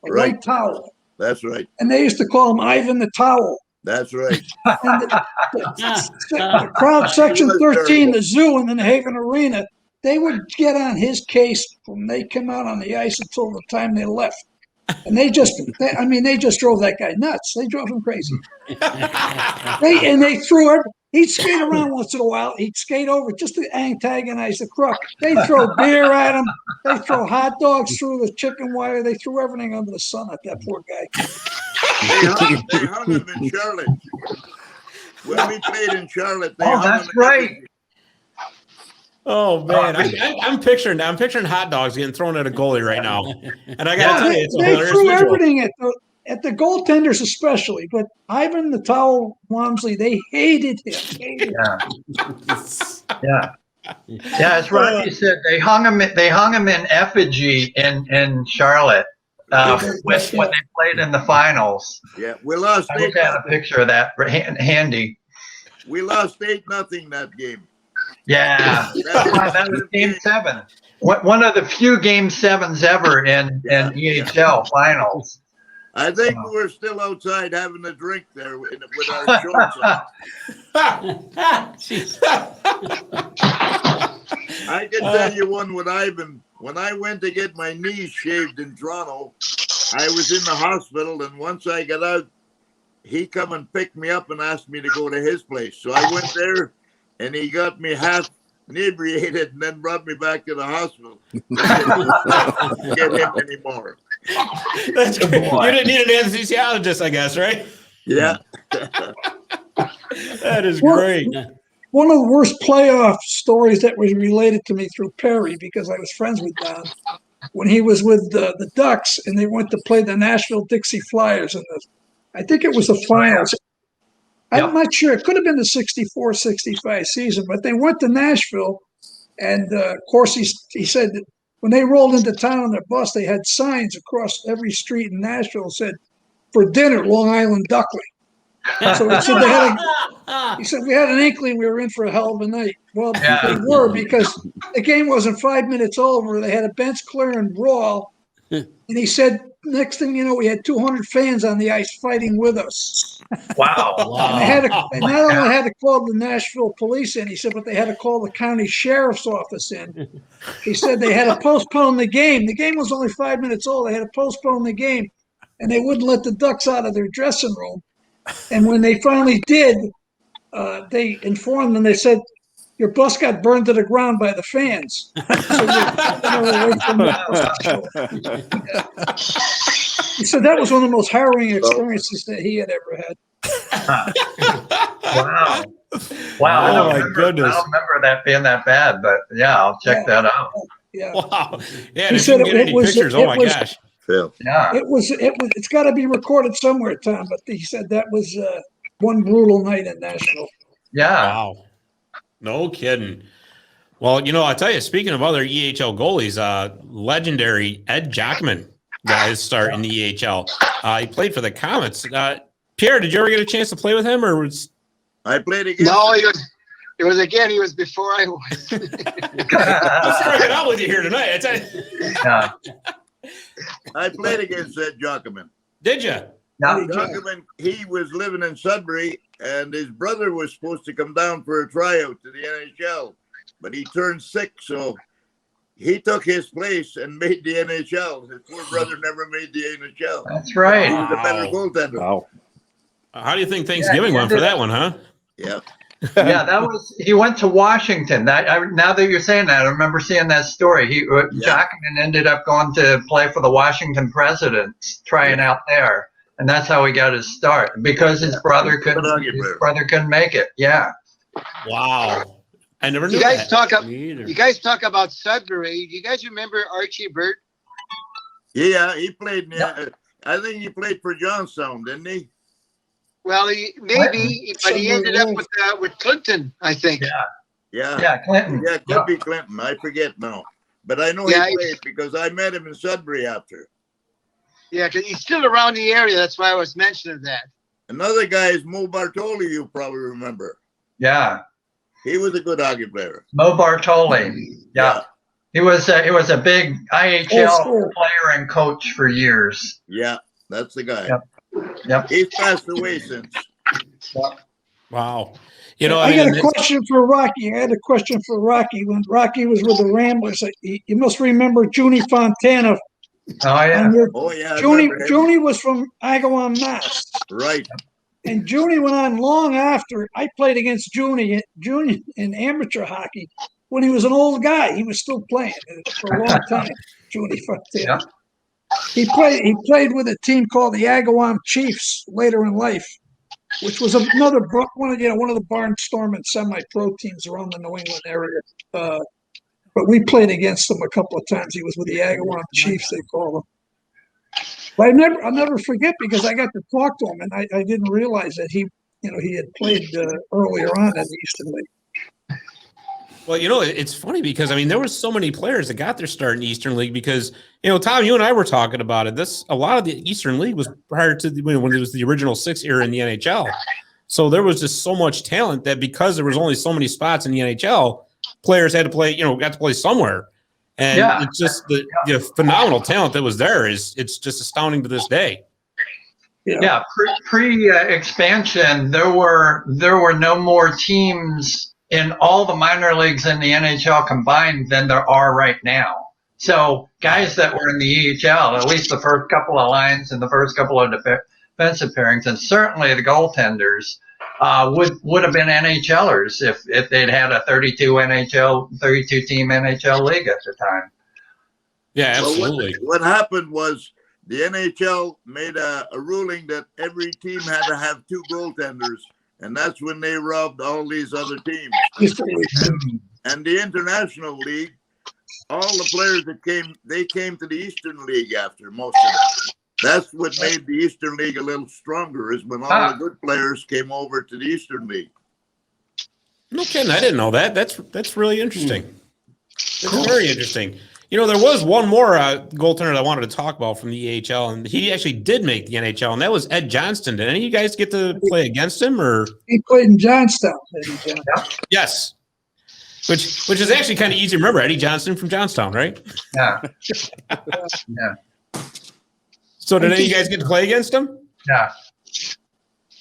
A white towel. That's right. And they used to call him Ivan the Towel. That's right. And the crowd, section 13, the zoo in the New Haven Arena, they would get on his case when they come out on the ice until the time they left. And they just drove that guy nuts. They drove him crazy. They threw it. He'd skate around once in a while. He'd skate over just to antagonize the Crook. They throw beer at him. They throw hot dogs through the chicken wire. They threw everything under the sun at that poor guy. They hung him in Charlotte. When we played in Charlotte, they hung that's him. right. Oh man, I'm picturing hot dogs getting thrown at a goalie right now, and I gotta tell you, it's a They hilarious threw visual. everything at the goaltenders especially, but Ivan the Towel Wamsley, they hated him. Yeah, as Rocky said, they hung him in effigy in Charlotte when they played in the finals. Yeah, we lost. I had a picture of that handy. We lost 8-0 that game. Yeah, that was Game 7. One of the few Game 7s ever in EHL finals. I think we were still outside having a drink there with our shorts on. I can tell you one with Ivan. When I went to get my knees shaved in Toronto, I was in the hospital, and once I got out, he come and picked me up and asked me to go to his place. So I went there, and he got me half inebriated and then brought me back to the hospital. Can't get him anymore. That's great. You didn't need an anesthesiologist, I guess, right? Yeah. That is great. One of the worst playoff stories that was related to me through Perry, because I was friends with Don, when he was with the Ducks and they went to play the Nashville Dixie Flyers. I think it was the finals. I'm not sure. It could have been the 64-65 season, but they went to Nashville. And, of course, he said that when they rolled into town on their bus, they had signs across every street in Nashville that said, "For dinner, Long Island duckling." So he said we had an inkling we were in for a hell of a night. Well, they were, because the game wasn't 5 minutes over. They had a bench clearing brawl. And he said, next thing you know, we had 200 fans on the ice fighting with us. Wow. And they not only had to call the Nashville police in, he said, but they had to call the county sheriff's office in. He said they had to postpone the game. The game was only 5 minutes old. They had to postpone the game, and they wouldn't let the Ducks out of their dressing room. And when they finally did, they informed them, they said, "Your bus got burned to the ground by the fans." So He said that was one of the most harrowing experiences that he had ever had. Wow. Oh, my goodness. I don't remember that being that bad, but yeah, I'll check that out. Yeah. Wow. Yeah, He if said you can get any pictures, oh my gosh. Phil. Yeah. It's got to be recorded somewhere, Tom. But he said that was one brutal night in Nashville. Yeah. Wow. No kidding. Well, I tell you, speaking of other EHL goalies, legendary Ed Jockman guys start in the EHL. He played for the Comets. Pierre, did you ever get a chance to play with him, or was? I played against. No, he was before I was. I'm starting it out with you here tonight. I tell you. Yeah. I played against Ed Jockman. Did you? Yeah. Jockman, he was living in Sudbury, and his brother was supposed to come down for a tryout to the NHL, but he turned sick, so he took his place and made the NHL. His poor brother never made the NHL. That's right. He was a better goaltender. Wow. How do you think Thanksgiving went for that one, huh? Yeah. Yeah, he went to Washington. Now that you're saying that, I remember seeing that story. Jockman ended up going to play for the Washington Presidents, trying out there, and that's how he got his start because his brother couldn't make it. Yeah. Wow. I never knew You guys that. you guys talk about Sudbury. Do you guys remember Archie Burt? Yeah, he played. I think he played for Johnstown, didn't he? Well, he ended up with Clinton, I think. Yeah, Clinton. Yeah, it could be Clinton. I forget now, but I know he played because I met him in Sudbury after. Yeah, because he's still around the area. That's why I was mentioning that. Another guy is Mo Bartoli. You probably remember. Yeah. He was a good hockey player. Mo Bartoli. Yeah. He was a big IHL player and coach for years. Yeah, that's the guy. Yep. He's passed away since. Wow. I got a question for Rocky. I had a question for Rocky when Rocky was with the Ramblers. You must remember Junie Fontana. Oh yeah. Junie was from Agawam, Mass. Right. And Junie went on long after. I played against Junie in amateur hockey when he was an old guy. He was still playing for a long time. Junie Fontana. He played with a team called the Agawam Chiefs later in life, which was another one of the barnstorming semi-pro teams around the New England area. But we played against him a couple of times. He was with the Agawam Chiefs, they call them. But I'll never forget because I got to talk to him, and I didn't realize that he had played earlier on in the Eastern League. Well, it's funny because, there were so many players that got their start in the Eastern League because, Tom, you and I were talking about it. A lot of the Eastern League was prior to when it was the original 6 era in the NHL. So there was just so much talent that because there was only so many spots in the NHL, players had to play, got to play somewhere. And it's just the phenomenal talent that was there it's just astounding to this day. Yeah, pre-expansion, there were no more teams in all the minor leagues in the NHL combined than there are right now. So guys that were in the EHL, at least the first couple of lines and the first couple of defensive pairings, and certainly the goaltenders would have been NHLers if they'd had a 32 team NHL league at the time. Yeah, absolutely. What happened was the NHL made a ruling that every team had to have 2 goaltenders. And that's when they robbed all these other teams. And the International League, all the players that came to the Eastern League after most of them. That's what made the Eastern League a little stronger is when all the good players came over to the Eastern League. No kidding. I didn't know that. That's really interesting. It's very interesting. There was one more goaltender that I wanted to talk about from the EHL, and he actually did make the NHL, and that was Ed Johnston. Did any of you guys get to play against him? Or he played in Johnstown. Yes, which is actually kind of easy to remember. Eddie Johnston from Johnstown, right? Yeah. So did any of you guys get to play against him? Yeah.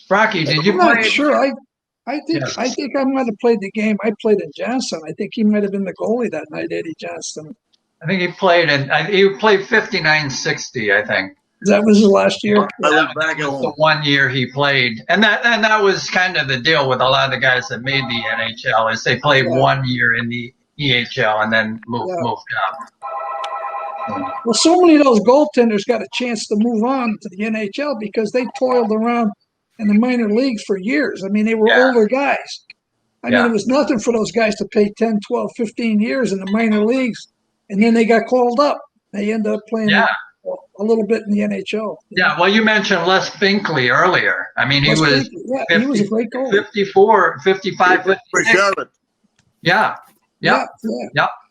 Rocky, did you I'm play? not sure. I think I might have played the game. I played in Johnstown. I think he might have been the goalie that night, Eddie Johnston. I think he played 59-60, I think. That was the last year. I was back at The home. 1 year he played, and that was kind of the deal with a lot of the guys that made the NHL is they played 1 year in the EHL and then moved up. Well, so many of those goaltenders got a chance to move on to the NHL because they toiled around in the minor leagues for years. I mean, they were older guys. I mean, it was nothing for those guys to pay 10, 12, 15 years in the minor leagues, and then they got called up. They ended up playing a little bit in the NHL. Yeah, well, you mentioned Les Binkley earlier. I mean, he was 50, he was a great goalie. 54, 55. For Charlotte. Yeah.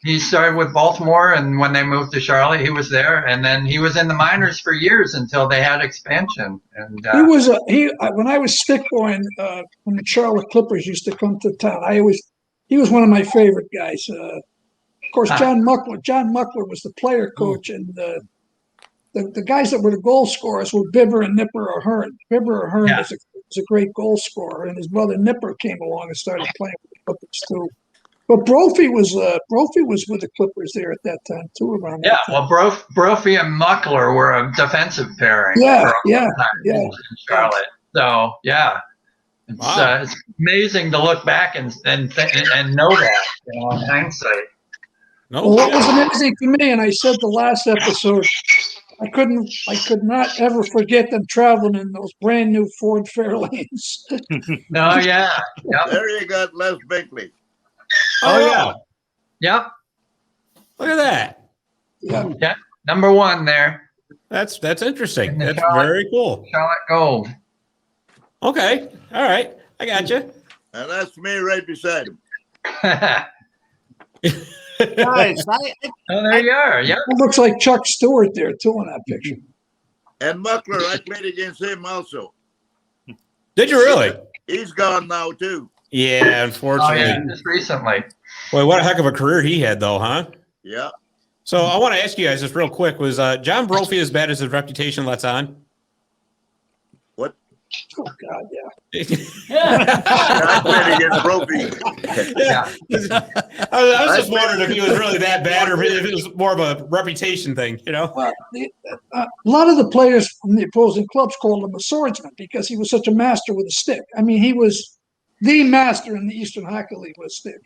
He started with Baltimore, and when they moved to Charlotte, he was there, and then he was in the minors for years until they had expansion. And when I was stick boy, when the Charlotte Clippers used to come to town, he was one of my favorite guys. Of course, John Muckler was the player coach, and the guys that were the goal scorers were Bibber and Nipper Ahern. Bibber Ahern was a great goal scorer, and his brother Nipper came along and started playing with the Clippers too. But Brophy was with the Clippers there at that time too. Around that time. Well, Brophy and Muckler were a defensive pairing. In Charlotte. So it's amazing to look back and know that in hindsight. Well, what was amazing to me, and I said the last episode, I could not ever forget them traveling in those brand new Ford Fairlanes. There you got Les Binkley. Yep. Look at that. Yeah. Number one there. That's interesting. That's very cool. Charlotte Gold. Okay. All right. I got you. And that's me right beside him. Guys, there you are. Yeah. It looks like Chuck Stewart there too in that picture. And Muckler, I played against him also. Did you really? He's gone now too. Yeah, unfortunately. Just recently. Boy, what a heck of a career he had, though, huh? Yeah. So I want to ask you guys just real quick: was John Brophy as bad as his reputation lets on? What? Oh God, yeah. I played against Brophy. Yeah. I was just wondering if he was really that bad, or if it was more of a reputation thing, you know? Well, a lot of the players from the opposing clubs called him a swordsman because he was such a master with a stick. I mean, he was the master in the Eastern Hockey League with a stick.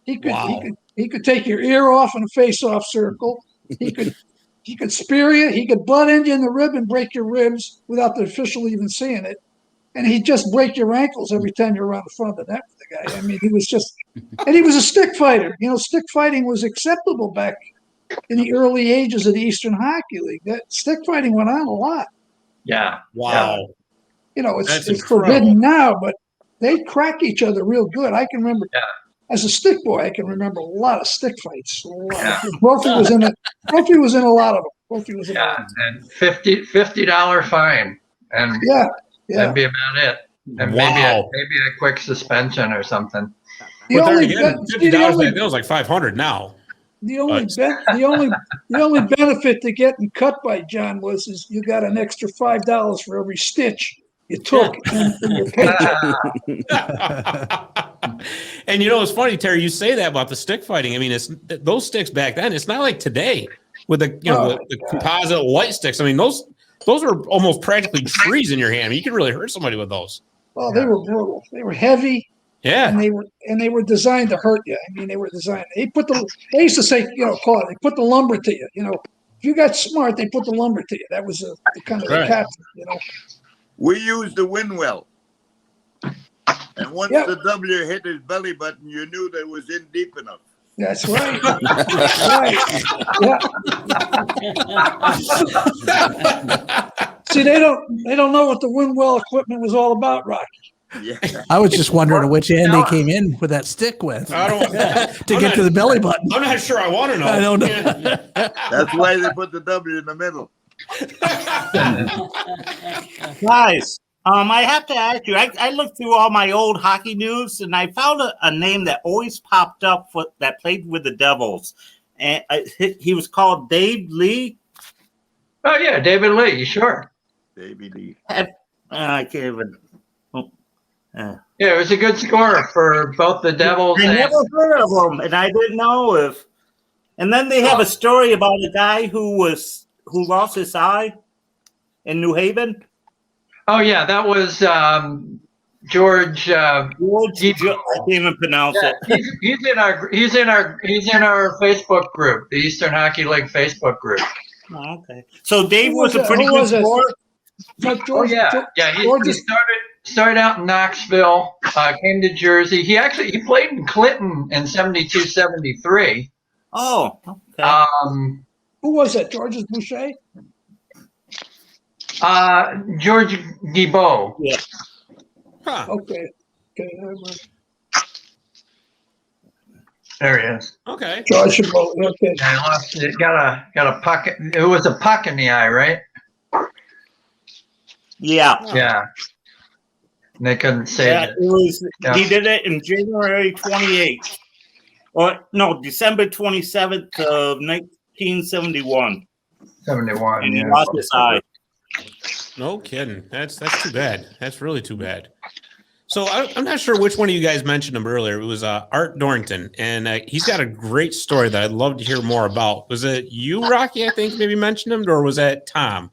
He could take your ear off in a face-off circle. He could spear you. He could butt end you in the rib and break your ribs without the official even seeing it. And he'd just break your ankles every time you're around the front of the net with the guy. I mean, he was a stick fighter. You know, stick fighting was acceptable back in the early ages of the Eastern Hockey League. That stick fighting went on a lot. Yeah. Wow. You know, it's forbidden now, but they'd crack each other real good. I can remember as a stick boy, I can remember a lot of stick fights. Brophy was in a lot of them. Brophy was in a lot of them. And $50 fine. And that'd be about it. And maybe a quick suspension or something. $50 back then was like $500 now. The only benefit to getting cut by John was you got an extra $5 for every stitch you took in your paycheck. And you know, it's funny, Terry, you say that about the stick fighting. I mean, those sticks back then, it's not like today with the composite white sticks. I mean, those are almost practically trees in your hand. I mean, you can really hurt somebody with those. Well, they were brutal. They were heavy. Yeah. And they were designed to hurt you. I mean, they were designed. They used to say, they put the lumber to you. You know, if you got smart, they put the lumber to you. That was the kind of the pattern, you know. We used the wind well. And once the W hit his belly button, you knew that it was in deep enough. That's right. That's right. Yeah. See, they don't know what the wind well equipment was all about, Rocky. Yeah. I was just wondering which end they came in with that stick with to get to the belly button. I'm not sure I want to know. I don't know. That's why they put the W in the middle. Guys, I have to ask you, I looked through all my old hockey news and I found a name that always popped up that played with the Devils. And he was called Dave Lee. Oh, yeah, David Lee, sure. David Lee. I can't even. Yeah, it was a good scorer for both the Devils. I never heard of him, and I didn't know if. And then they have a story about a guy who lost his eye in New Haven. Oh yeah, that was George. I can't even pronounce it. He's in our Facebook group, the Eastern Hockey League Facebook group. Oh, okay. So Dave Who was a it? pretty Who good was it? scorer. George, He started out in Knoxville, came to Jersey. He played in Clinton in 72, 73. Oh, okay. Who was that? Georges Boucher? George Guibault. Yeah. Huh. Okay. There he is. Okay. George Guibault. Okay. I lost it. Got a puck. It was a puck in the eye, right? Yeah. Yeah. And they couldn't save Yeah, it. it was. Yeah. He did it in January 28th. Or no, December 27th of 1971. 71. And he Yeah. lost his eye. No kidding. That's too bad. That's really too bad. So I'm not sure which one of you guys mentioned him earlier. It was Art Dorrington, and he's got a great story that I'd love to hear more about. Was it you, Rocky, I think maybe mentioned him, or was that Tom?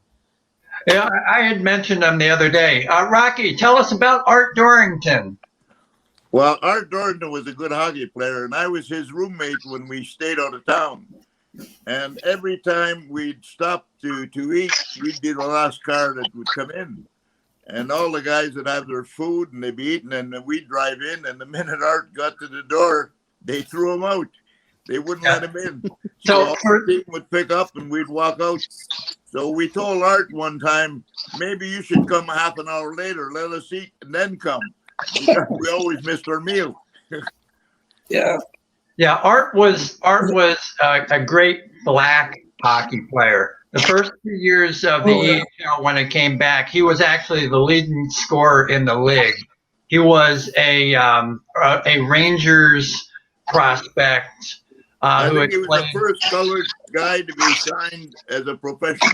Yeah, I had mentioned him the other day. Rocky, tell us about Art Dorrington. Well, Art Dorrington was a good hockey player, and I was his roommate when we stayed out of town. And every time we'd stop to eat, we'd be the last car that would come in. And all the guys would have their food, and they'd be eating, and then we'd drive in, and the minute Art got to the door, they threw him out. They wouldn't let him in. So our team would pick up, and we'd walk out. So we told Art one time, maybe you should come a half an hour later, let us eat, and then come. Because we always missed our meal. Yeah. Yeah, Art was a great black hockey player. The first 2 years of the EHL, when it came back, he was actually the leading scorer in the league. He was a Rangers prospect. I think he was the first colored guy to be signed as a professional.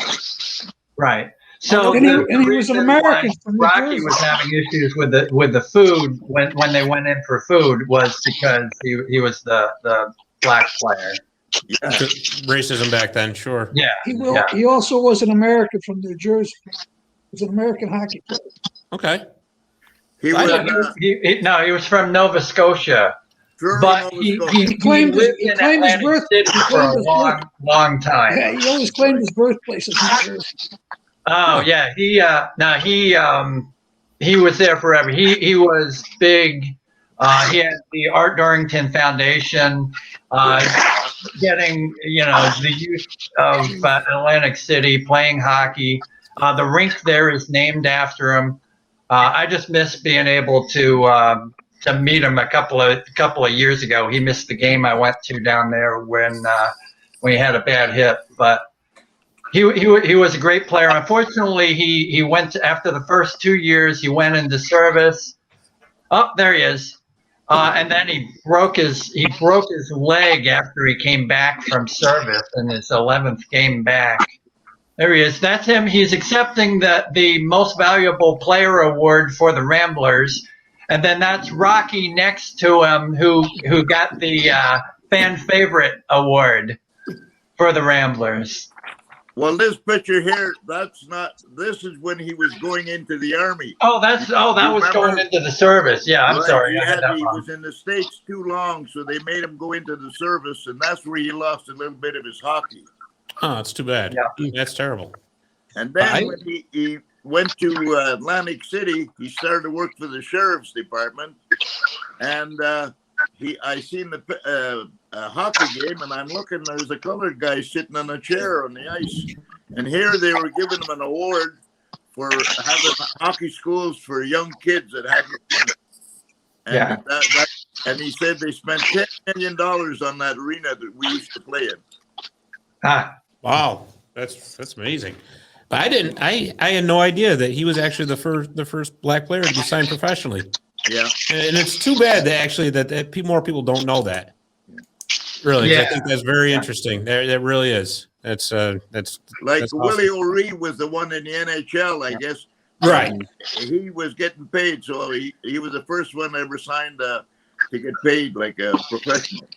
Right. So and he was an American from New Rocky Jersey. was having issues with the food when they went in for food was because he was the black player. Yeah. Racism back then, sure. Yeah. He also was an American from New Jersey. He was an American hockey player. Okay. He was from Nova Scotia. But he claimed lived his in Atlantic birth. City for a long time. Yeah, he always claimed his birthplace as New Jersey. Oh yeah, he was there forever. He was big. He had the Art Dorrington Foundation, getting the youth of Atlantic City playing hockey. The rink there is named after him. I just miss being able to meet him a couple of years ago. He missed the game I went to down there when he had a bad hit, but. He was a great player. Unfortunately, he went after the first 2 years. He went into service. Oh, there he is. And then he broke his leg after he came back from service in his 11th game back. There he is. That's him. He's accepting the most valuable player award for the Ramblers, and then that's Rocky next to him, who got the fan favorite award for the Ramblers. Well, this picture here, this is when he was going into the Army. That was going into the service. Yeah, I'm sorry. He was in the States too long, so they made him go into the service, and that's where he lost a little bit of his hockey. Oh, that's too bad. Yeah. That's terrible. And then when he went to Atlantic City, he started to work for the Sheriff's Department, and I seen the hockey game, and I'm looking, there's a colored guy sitting on a chair on the ice. And here they were giving him an award for having hockey schools for young kids that hadn't done it. And, and he said they spent $10 million on that arena that we used to play in. Wow. That's amazing. But I had no idea that he was actually the first black player to be signed professionally. Yeah. And it's too bad that more people don't know that. Really, I think that's very interesting. That really is. That's like awesome. Willie O'Ree was the one in the NHL, I guess. Right. He was getting paid, so he was the first one ever signed to get paid like a professional.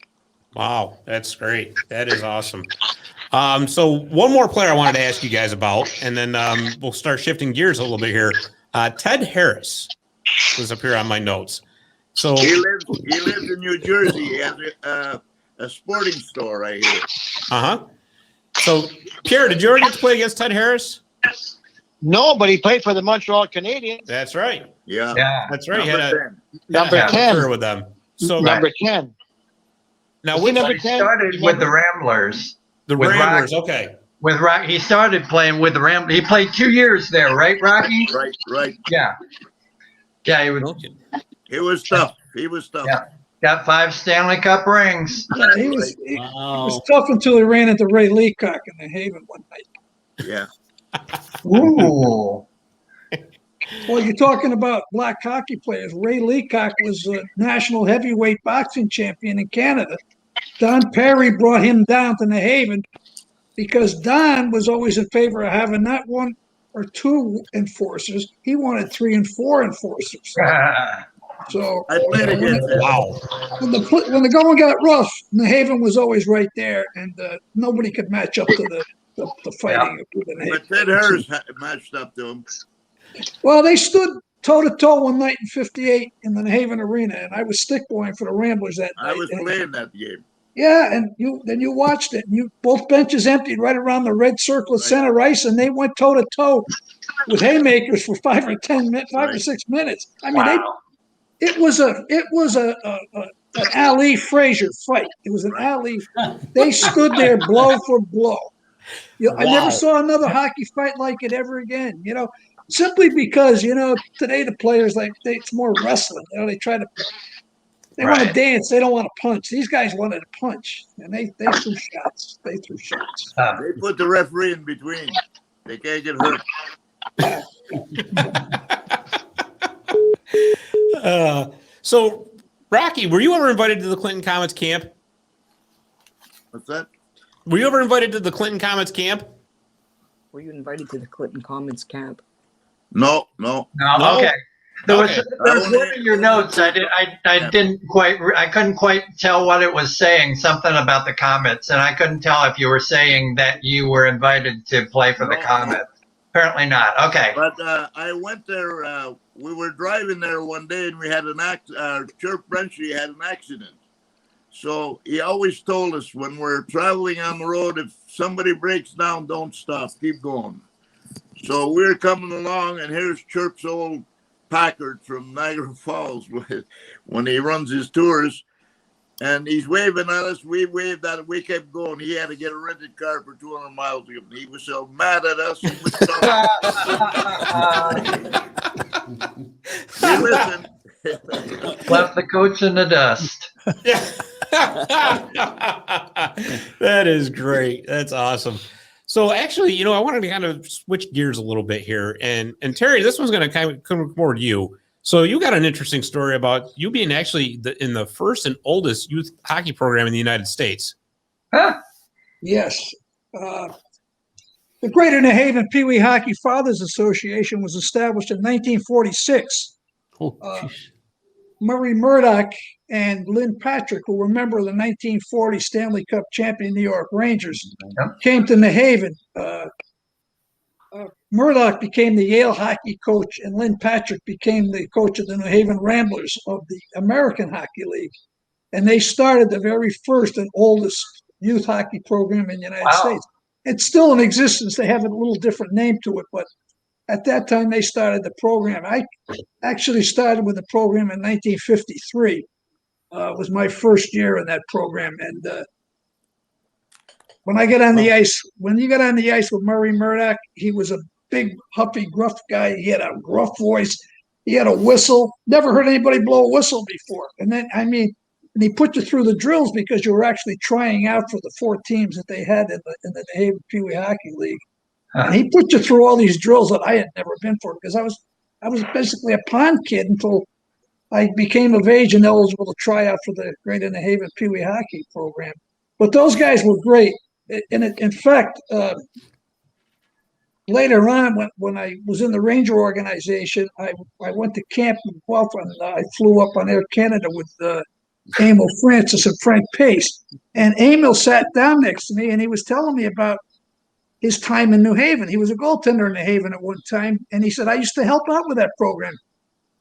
Wow, that's great. That is awesome. So one more player I wanted to ask you guys about, and then we'll start shifting gears a little bit here. Ted Harris. was up here on my notes. So he lives in New Jersey. He has a sporting store right here. So Pierre, did you ever get to play against Ted Harris? No, but he played for the Montreal Canadiens. That's right. Yeah. That's right. Number 10 with them. So number 10. Now He started with the Ramblers. The Ramblers, okay. With Rock, he started playing with the Ramblers. He played 2 years there, right, Rocky? Right. Yeah. Yeah, he was tough. He was tough. Yeah. Got 5 Stanley Cup rings. Yeah, he was tough until he ran into Ray Leacock in the Haven one night. Yeah. Ooh. Well, you're talking about black hockey players. Ray Leacock was a national heavyweight boxing champion in Canada. Don Perry brought him down to New Haven because Don was always in favor of having not 1 or 2 enforcers. He wanted 3 and 4 enforcers. So I played against him. Wow. When the going got rough, New Haven was always right there, and nobody could match up to the fighting. Yeah. But Ted Harris matched up to him. Well, they stood toe-to-toe one night in '58 in the New Haven Arena, and I was stick boying for the Ramblers that night. I was playing that game. Yeah, and you watched it. And both benches emptied right around the red circle at center ice, and they went toe-to-toe with haymakers for 5 or 6 minutes. I mean, it was an Ali Frazier fight. It was an Ali. They stood there blow for blow. I never saw another hockey fight like it ever again. Simply because today the players it's more wrestling. They try to want to dance. They don't want to punch. These guys wanted to punch, and they threw shots. They put the referee in between. They can't get hurt. So, Rocky, were you ever invited to the Clinton Comets camp? What's that? Were you ever invited to the Clinton Comets camp? Were you invited to the Clinton Comets camp? No. Okay. There was one in your notes. I couldn't quite tell what it was saying. Something about the Comets, and I couldn't tell if you were saying that you were invited to play for the Comets. Apparently not. Okay. But I went there. We were driving there one day, and we had Chirp Brenchley had an accident. So he always told us when we're traveling on the road, if somebody breaks down, don't stop, keep going. So we're coming along, and here's Chirp's old Packard from Niagara Falls when he runs his tours. And he's waving at us. We waved at him. We kept going. He had to get a rented car for 200 miles. He was so mad at us. He was so... Listen. Left the coach in the dust. That is great. That's awesome. So actually, I wanted to kind of switch gears a little bit here. And Terry, this one's going to kind of come more to you. So you got an interesting story about you being actually in the first and oldest youth hockey program in the United States. Huh? Yes. The Greater New Haven Pee Wee Hockey Fathers Association was established in 1946. Murray Murdoch and Lynn Patrick, who were a member of the 1940 Stanley Cup champion New York Rangers, came to New Haven. Murdoch became the Yale hockey coach, and Lynn Patrick became the coach of the New Haven Ramblers of the American Hockey League. And they started the very first and oldest youth hockey program in the United States. It's still in existence. They have a little different name to it, but at that time they started the program. I actually started with the program in 1953. It was my first year in that program. And when you got on the ice with Murray Murdoch, he was a big, huffy, gruff guy. He had a gruff voice. He had a whistle. Never heard anybody blow a whistle before. And then, and he put you through the drills because you were actually trying out for the 4 teams that they had in the New Haven Pee Wee Hockey League. And he put you through all these drills that I had never been for because I was basically a pond kid until I became of age and eligible to try out for the Greater New Haven Pee Wee Hockey program. But those guys were great. And in fact, later on, when I was in the Ranger organization, I went to camp in Guelph, and I flew up on Air Canada with Emil Francis and Frank Pace. And Emil sat down next to me, and he was telling me about his time in New Haven. He was a goaltender in New Haven at one time, and he said, I used to help out with that program.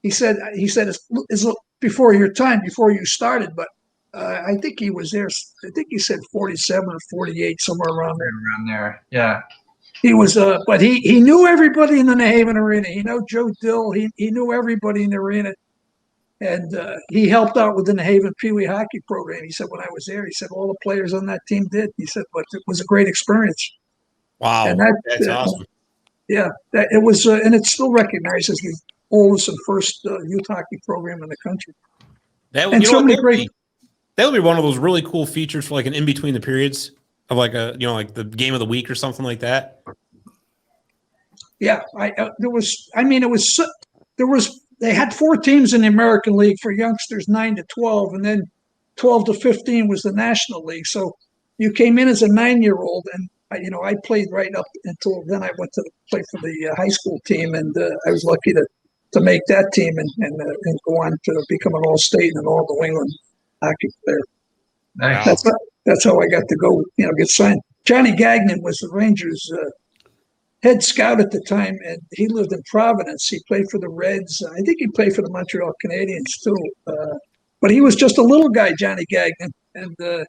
he said it's before your time, before you started, but I think he was there. I think he said 47 or 48, somewhere around there. Around there, yeah. He was, but he knew everybody in the New Haven arena. He knew Joe Dill. He knew everybody in the arena, and he helped out with the New Haven Pee Wee hockey program. He said when I was there, he said all the players on that team did. He said, but it was a great experience. Wow, and that's awesome. Yeah, it was, and it's still recognized as the oldest and first youth hockey program in the country. That would be one of those really cool features for like an in between the periods of like like the game of the week or something like that. Yeah, they had 4 teams in the American League for youngsters 9 to 12, and then 12 to 15 was the National League. So you came in as a 9-year-old, and I played right up until then. I went to play for the high school team, and I was lucky to make that team and go on to become an All-State and an All-New England hockey player. Nice. That's how I got to go, get signed. Johnny Gagnon was the Rangers' head scout at the time, and he lived in Providence. He played for the Reds. I think he played for the Montreal Canadiens too. But he was just a little guy, Johnny Gagnon, and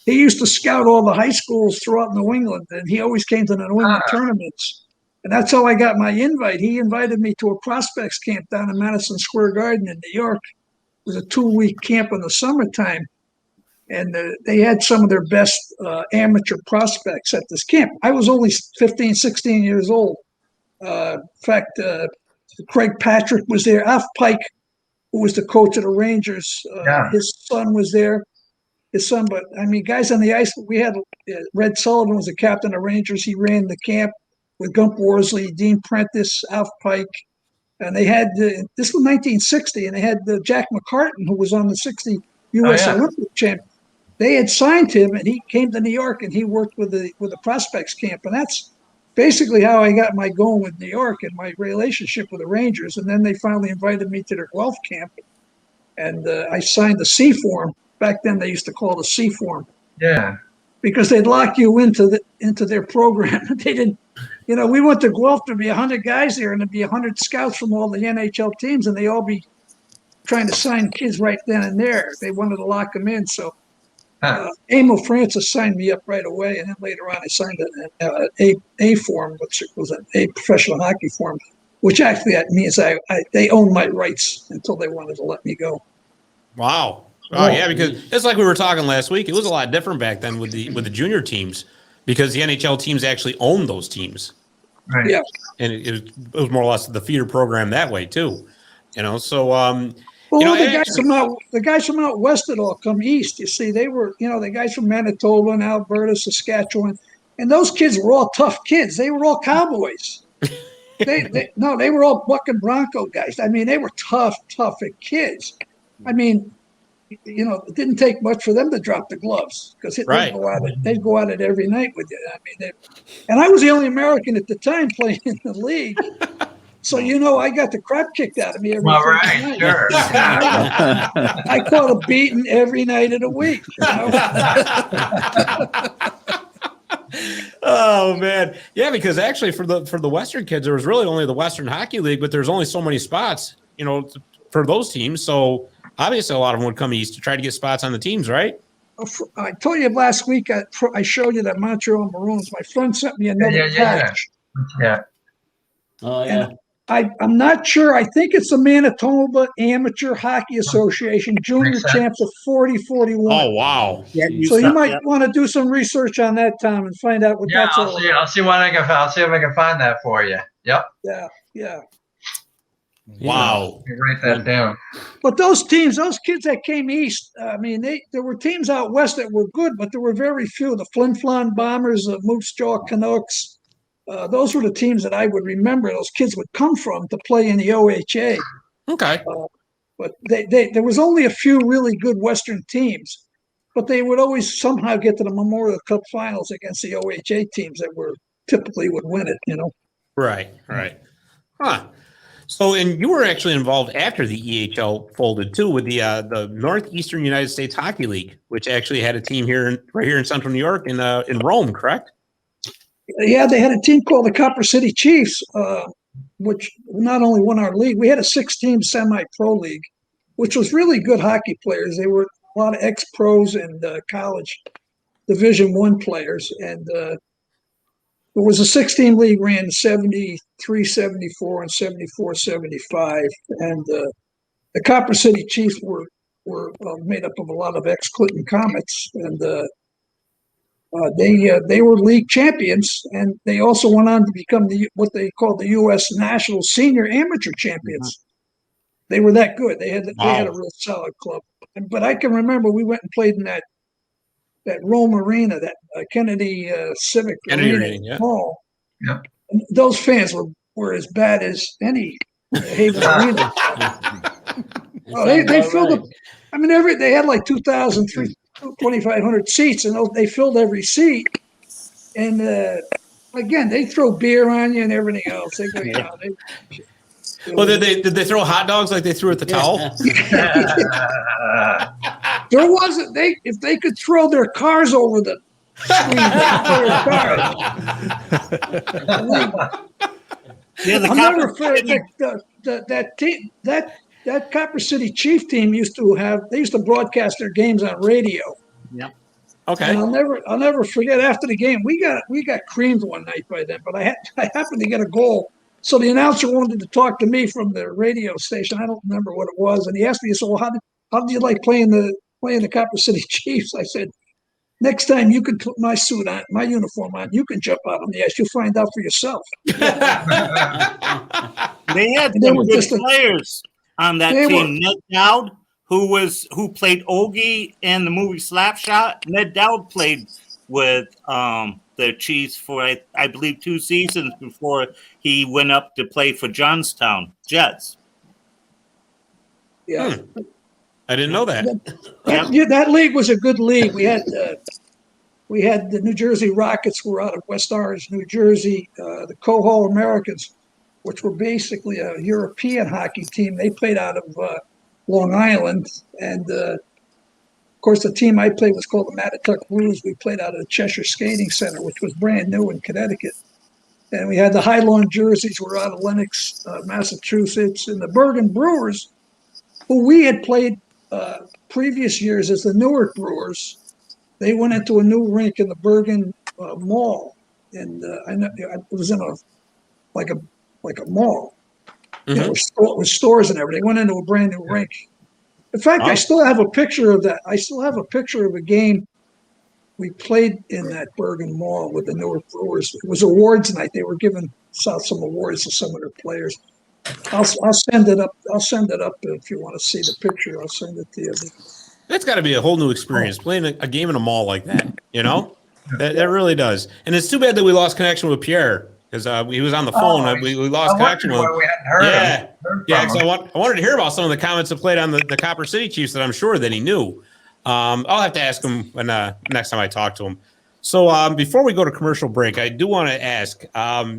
he used to scout all the high schools throughout New England, and he always came to the New England tournaments. And that's how I got my invite. He invited me to a prospects camp down in Madison Square Garden in New York. It was a 2-week camp in the summertime. And they had some of their best amateur prospects at this camp. I was only 15, 16 years old. In fact, Craig Patrick was there. Alf Pike, who was the coach of the Rangers, his son was there. But guys on the ice, we had Red Sullivan was the captain of Rangers. He ran the camp with Gump Worsley, Dean Prentice, Alf Pike. And they had, this was 1960, and they had Jack McCartan, who was on the 60 U.S. Olympic champ. They had signed him, and he came to New York, and he worked with the prospects camp. And that's basically how I got my going with New York and my relationship with the Rangers. And then they finally invited me to their Guelph camp, and I signed the C form. Back then, they used to call it a C form. Yeah. Because they'd lock you into their program. They didn't, we went to Guelph to be 100 guys there, and there'd be 100 scouts from all the NHL teams, and they all be trying to sign kids right then and there. They wanted to lock them in, so. Emil Francis signed me up right away, and then later on I signed an A form, which was an A professional hockey form, which actually that means they owned my rights until they wanted to let me go. Wow. Oh yeah, because it's like we were talking last week. It was a lot different back then with the junior teams, because the NHL teams actually owned those teams. Right. Yeah. And it was more or less the feeder program that way too. So the guys from out west had all come east. You see, they were, the guys from Manitoba and Alberta, Saskatchewan, and those kids were all tough kids. They were all cowboys. They were all Buck and Bronco guys. They were tough kids. It didn't take much for them to drop the gloves, because they'd go at it every night with you. And I was the only American at the time playing in the league. So, I got the crap kicked out of me every night. Sure. I caught a beating every night of the week. Oh man, yeah. Because actually, for the Western kids, there was really only the Western Hockey League, but there's only so many spots, for those teams. So obviously, a lot of them would come east to try to get spots on the teams, right? I told you last week. I showed you that Montreal Maroons. My friend sent me another patch. Yeah. Oh yeah. And I'm not sure. I think it's the Manitoba Amateur Hockey Association Junior Champs of 40-41. Oh, wow. So you might want to do some research on that, Tom, and find out what that's all about. I'll see if I can find that for you. Yep. Yeah. Wow. Write that down. But those kids that came east, there were teams out west that were good, but there were very few. The Flin Flon Bombers, the Moose Jaw Canucks. Those were the teams that I would remember those kids would come from to play in the OHA. Okay. But there was only a few really good Western teams, but they would always somehow get to the Memorial Cup finals against the OHA teams that typically would win it, Right. Huh. So, and you were actually involved after the EHL folded too, with the Northeastern United States Hockey League, which actually had a team right here in Central New York in Rome, correct? Yeah, they had a team called the Copper City Chiefs. which not only won our league, we had a 6-team semi-pro league, which was really good hockey players. They were a lot of ex-pros and college Division I players. And it was a 6-team league, ran 73, 74, and 74, 75. And the Copper City Chiefs were made up of a lot of ex-Clinton Comets, and they were league champions, and they also went on to become what they called the U.S. National Senior Amateur Champions. They were that good. They had a real solid club. But I can remember we went and played in that Rome Arena, that Kennedy Civic Arena Mall. Yeah. And those fans were as bad as any Haven Arena. They filled up. I mean, they had like 2,000, 2,500 seats, and they filled every seat. And again, they throw beer on you and everything else. They go, did they throw hot dogs like they threw at the towel? There wasn't. If they could throw their cars over the screen, I'll never forget that Copper City Chief team used to broadcast their games on radio. Yeah. Okay. And I'll never forget, after the game, we got creamed one night by them, but I happened to get a goal. So the announcer wanted to talk to me from the radio station. I don't remember what it was, and he asked me, "So how did you like playing the Copper City Chiefs?" I said, "Next time you can put my suit on, my uniform on, you can jump out on the ice. You'll find out for yourself." They had some good players on that team. Ned Dowd, who played Ogie in the movie Slapshot. Ned Dowd played with the Chiefs for I believe 2 seasons before he went up to play for Johnstown Jets. Yeah. I didn't know that. That league was a good league. We had the New Jersey Rockets, were out of West Orange, New Jersey. The Coho Americans, which were basically a European hockey team. They played out of Long Island. And, of course, the team I played was called the Mattatuck Blues. We played out of the Cheshire Skating Center, which was brand new in Connecticut. And we had the High Lawn Jerseys, were out of Lenox, Massachusetts. And the Bergen Brewers, who we had played previous years as the Newark Brewers, they went into a new rink in the Bergen Mall. And it was in a mall, with stores and everything. Went into a brand new rink. In fact, I still have a picture of that. I still have a picture of a game we played in that Bergen Mall with the Newark Brewers. It was awards night. They were giving out some awards to some of their players. I'll send it up. I'll send it up if you want to see the picture. I'll send it to you. That's got to be a whole new experience playing a game in a mall like that. You know, that really does. And it's too bad that we lost connection with Pierre. Because he was on the phone. We lost connection with him. We hadn't heard because I wanted to hear about some of the comments that played on the Copper City Chiefs that I'm sure that he knew. I'll have to ask him when next time I talk to him. So before we go to commercial break, I do want to ask,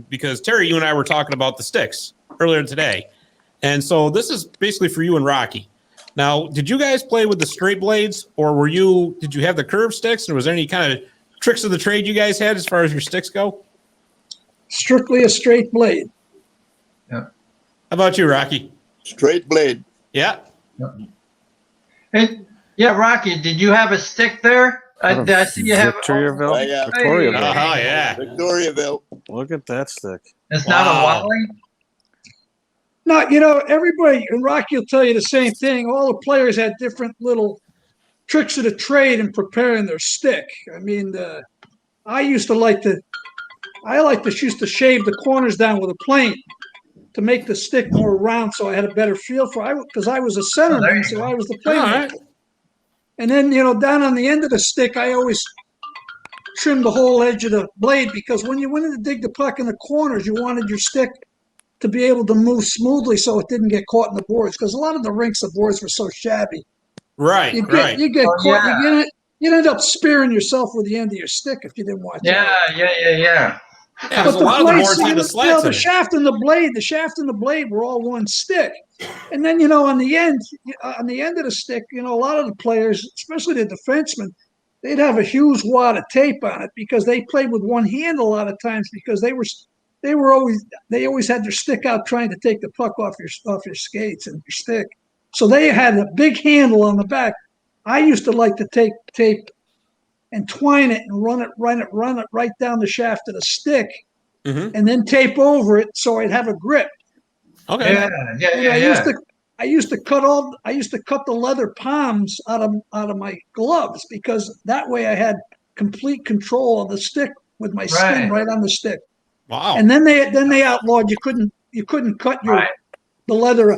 because Terry, you and I were talking about the sticks earlier today. And so this is basically for you and Rocky. Now, did you guys play with the straight blades, or did you have the curved sticks, and was there any kind of tricks of the trade you guys had as far as your sticks go? Strictly a straight blade. Yeah. How about you, Rocky? Straight blade. Yeah. Hey, yeah, Rocky, did you have a stick there? I see you have Victoriaville. Victoriaville. Oh, yeah. Victoriaville. Look at that stick. It's not a Wally? No, everybody, and Rocky will tell you the same thing. All the players had different little tricks of the trade in preparing their stick. I mean, I used to shave the corners down with a plane to make the stick more round, so I had a better feel for it. Because I was a centerman, so I was the playmaker. And then, down on the end of the stick, I always trimmed the whole edge of the blade, because when you wanted to dig the puck in the corners, you wanted your stick to be able to move smoothly so it didn't get caught in the boards. Because a lot of the rinks, the boards were so shabby. Right, You get caught. You'd end up spearing yourself with the end of your stick if you didn't watch out. Yeah. Yeah, because a lot of the boards had the slats in the it. shaft and the blade were all one stick. And then, on the end of the stick, a lot of the players, especially the defensemen, they'd have a huge wad of tape on it because they played with one hand a lot of times because they they always had their stick out trying to take the puck off your skates and your stick. So they had a big handle on the back. I used to like to take tape and twine it and run it right down the shaft of the stick, and then tape over it so I'd have a grip. Okay. I used to cut the leather palms out of my gloves because that way I had complete control of the stick with my skin right on the stick. Wow. And then they outlawed you couldn't cut the leather.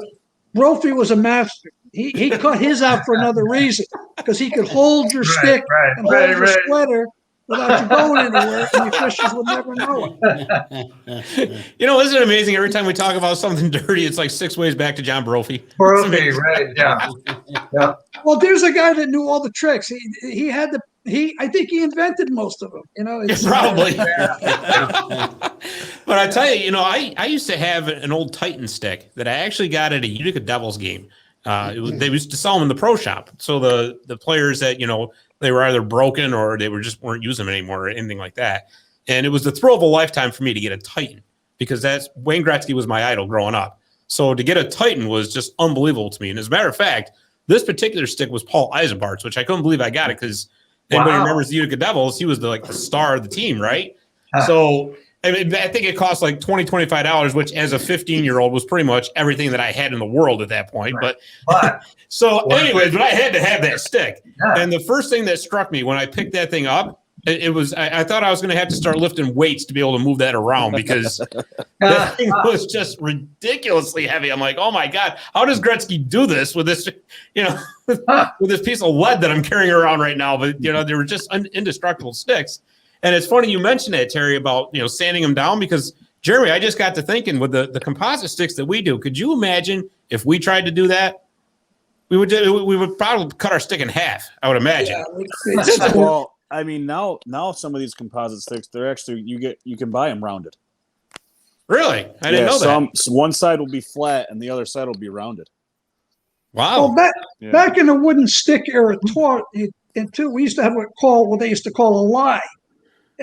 Brophy was a master. He cut his out for another reason because he could hold your stick and hold your sweater without you going anywhere, and your fishes would never know it. You know, isn't it amazing? Every time we talk about something dirty, it's like 6 ways back to John Brophy. Brophy, right? Yeah. Well, there's a guy that knew all the tricks. I think he invented most of them. You know, probably. But I tell you, I used to have an old Titan stick that I actually got at a Utica Devils game. They used to sell them in the pro shop. So the players that they were either broken or they weren't using them anymore or anything like that. And it was the thrill of a lifetime for me to get a Titan because Wayne Gretzky was my idol growing up. So to get a Titan was just unbelievable to me. And as a matter of fact, this particular stick was Paul Eisenbart's, which I couldn't believe I got it because anybody remembers the Utica Devils, he was the star of the team, right? So I think it cost like $20, $25, which as a 15-year-old was pretty much everything that I had in the world at that point. But anyways, I had to have that stick. And the first thing that struck me when I picked that thing up, I thought I was going to have to start lifting weights to be able to move that around because that thing was just ridiculously heavy. I'm like, oh my God, how does Gretzky do this with this, with this piece of lead that I'm carrying around right now? But, they were just indestructible sticks. And it's funny you mentioned that, Terry, about sanding them down because Jeremy, I just got to thinking with the composite sticks that we do. Could you imagine if we tried to do that? We would probably cut our stick in half. I would imagine. Yeah, well, I mean, now some of these composite sticks, they're actually you can buy them rounded. Really? I didn't know that. One side will be flat and the other side will be rounded. Wow. Well, back in the wooden stick era, we used to have what they used to call a lie.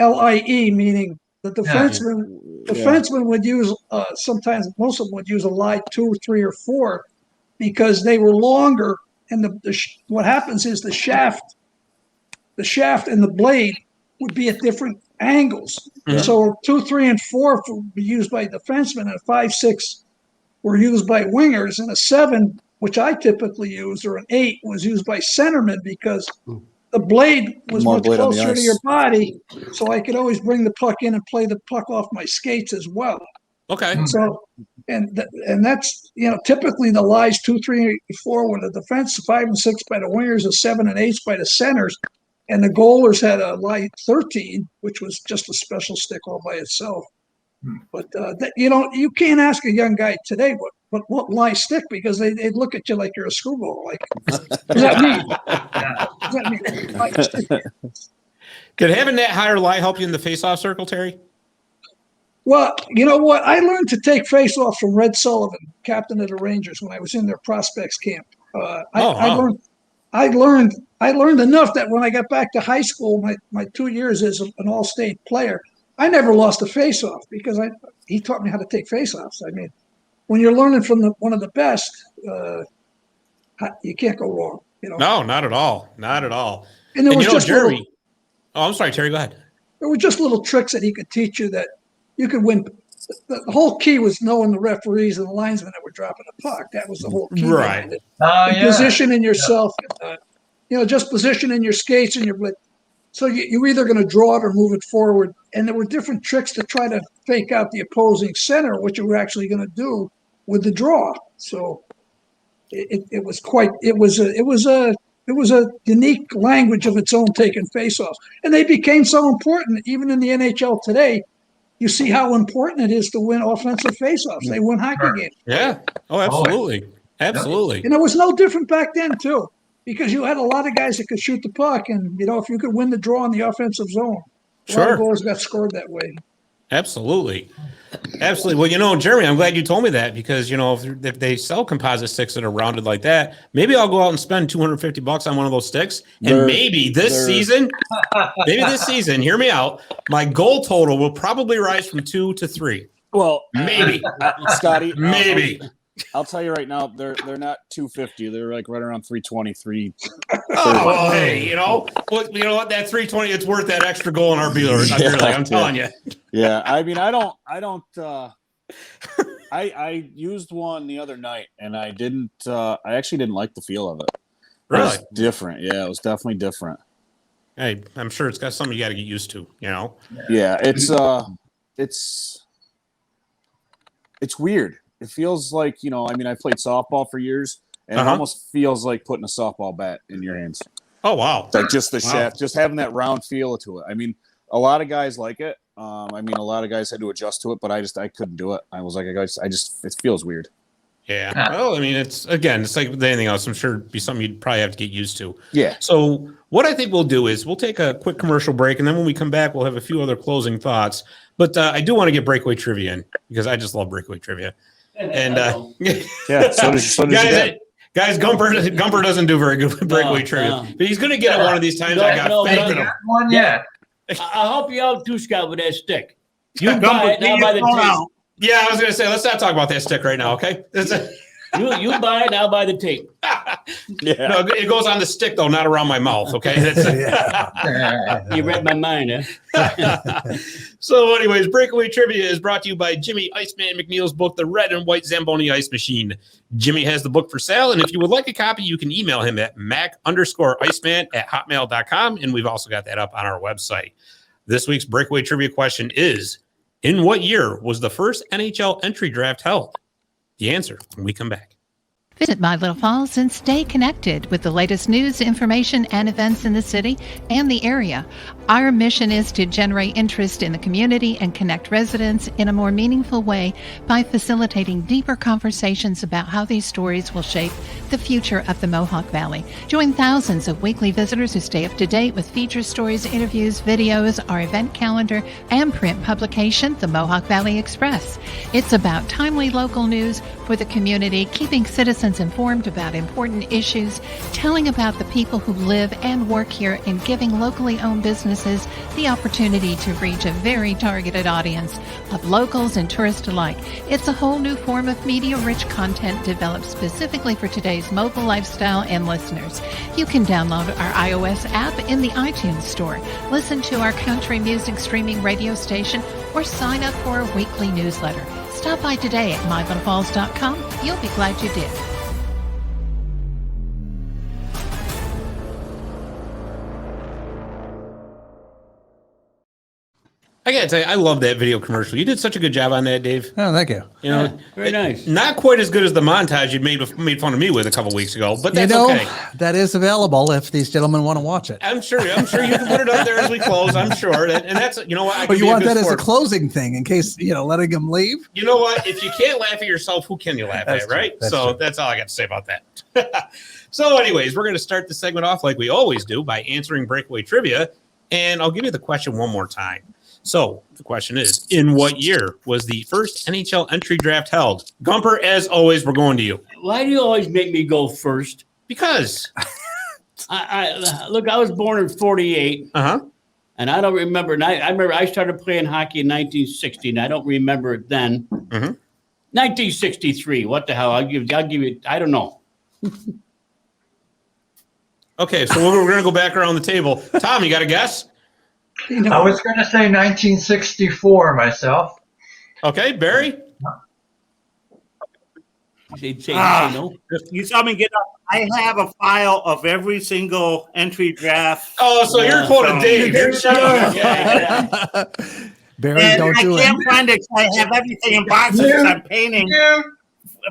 LIE, meaning the defenseman would use sometimes most of them would use a lie 2, 3, or 4 because they were longer, and what happens is the shaft and the blade would be at different angles. Mm-hmm. So 2, 3, and 4 would be used by defensemen, and 5, 6 were used by wingers, and a 7, which I typically use, or an 8 was used by centermen because the blade was much closer to your body, so I could always bring the puck in and play the puck off my skates as well. Okay. So, and that's typically the lies 2, 3, 4 were the defense, 5 and 6 by the wingers, a 7 and 8 by the centers, and the goalers had a lie 13, which was just a special stick all by itself. But you can't ask a young guy today what lie stick because they'd look at you like you're a screwball. Like, does that mean? Could having that higher lie help you in the face-off circle, Terry? Well, you know what? I learned to take face-offs from Red Sullivan, captain of the Rangers, when I was in their prospects camp. I learned enough that when I got back to high school, my 2 years as an all-state player, I never lost a face-off because he taught me how to take face-offs. I mean, when you're learning from one of the best, you can't go wrong. No, not at all. Not at all. And there was just Jeremy. I'm sorry, Terry. Go ahead. There were just little tricks that he could teach you that you could win. The whole key was knowing the referees and the linesmen that were dropping the puck. That was the whole key. Right. Positioning yourself. Just positioning your skates and your blade. So you're either going to draw it or move it forward. And there were different tricks to try to fake out the opposing center, which you were actually going to do with the draw. So it was a unique language of its own, taking face-offs. And they became so important. Even in the NHL today, you see how important it is to win offensive face-offs. They win hockey games. Yeah. Oh, absolutely. Absolutely. And it was no different back then, too. Because you had a lot of guys that could shoot the puck, and if you could win the draw in the offensive zone, a lot of goals got scored that way. Absolutely. Absolutely. Well, Jeremy, I'm glad you told me that because, if they sell composite sticks that are rounded like that, maybe I'll go out and spend $250 on one of those sticks. And maybe this season, hear me out, my goal total will probably rise from 2 to 3. Well, maybe. Scotty, maybe. I'll tell you right now, they're not 250. They're like right around 320. Oh, well, hey, what? That 320, it's worth that extra goal in our beer league. I'm telling you. Yeah, I mean, I used one the other night, and I actually didn't like the feel of it. Really? It was different. Yeah, it was definitely different. Hey, I'm sure it's got something you got to get used to. Yeah, it's weird. It feels like, I played softball for years, and it almost feels like putting a softball bat in your hands. Oh, wow. Like just the shaft, just having that round feel to it. I mean, a lot of guys like it. A lot of guys had to adjust to it, but I couldn't do it. I was like, it feels weird. Yeah. Well, I mean, it's like with anything else. I'm sure it'd be something you'd probably have to get used to. Yeah. So what I think we'll do is we'll take a quick commercial break, and then when we come back, we'll have a few other closing thoughts. But I do want to get breakaway trivia in because I just love breakaway trivia. And yeah, so does guys, Gumper doesn't do very good with breakaway trivia, but he's going to get it one of these times. I got faith in him. One yet. I'll help you out too, Scott, with that stick. You buy it, now buy the tape. Yeah, I was going to say, let's not talk about that stick right now, okay? You buy it, I'll buy the tape. Yeah. No, it goes on the stick, though, not around my mouth, okay? You read my mind, huh? So, anyways, Breakaway Trivia is brought to you by Jimmy Iceman McNeil's book, The Red and White Zamboni Ice Machine. Jimmy has the book for sale, and if you would like a copy, you can email him at mac_iceman@hotmail.com, and we've also got that up on our website. This week's Breakaway Trivia question is, in what year was the first NHL entry draft held? The answer when we come back. Visit My Little Falls and stay connected with the latest news, information, and events in the city and the area. Our mission is to generate interest in the community and connect residents in a more meaningful way by facilitating deeper conversations about how these stories will shape the future of the Mohawk Valley. Join thousands of weekly visitors who stay up to date with feature stories, interviews, videos, our event calendar, and print publication, the Mohawk Valley Express. It's about timely local news for the community, keeping citizens informed about important issues, telling about the people who live and work here, and giving locally owned businesses the opportunity to reach a very targeted audience of locals and tourists alike. It's a whole new form of media-rich content developed specifically for today's mobile lifestyle and listeners. You can download our iOS app in the iTunes Store, listen to our country music streaming radio station, or sign up for a weekly newsletter. Stop by today at mylittlefalls.com. You'll be glad you did. I gotta tell you, I love that video commercial. You did such a good job on that, Dave. Oh, thank you. Very nice. Not quite as good as the montage you made fun of me with a couple weeks ago, but that's okay. That is available if these gentlemen want to watch it. I'm sure you can put it up there as we close. I'm sure, and that's what. But you want that as a closing thing in case letting them leave. You know what? If you can't laugh at yourself, who can you laugh at, right? That's true. That's all I got to say about that. So, anyways, we're going to start the segment off like we always do by answering breakaway trivia, and I'll give you the question one more time. So the question is, in what year was the first NHL entry draft held? Gumper, as always, we're going to you. Why do you always make me go first? Because I was born in 48. And I don't remember. And I remember I started playing hockey in 1960, and I don't remember it then. 1963. What the hell? I'll give you. I don't know. Okay, so we're going to go back around the table. Tom, you got a guess? I was going to say 1964 myself. Okay, Barry? You saw me get up. I have a file of every single entry draft. Oh, so you're quoting Dave. You're Barry, and don't do it. I can't find it. I have everything in boxes because I'm painting.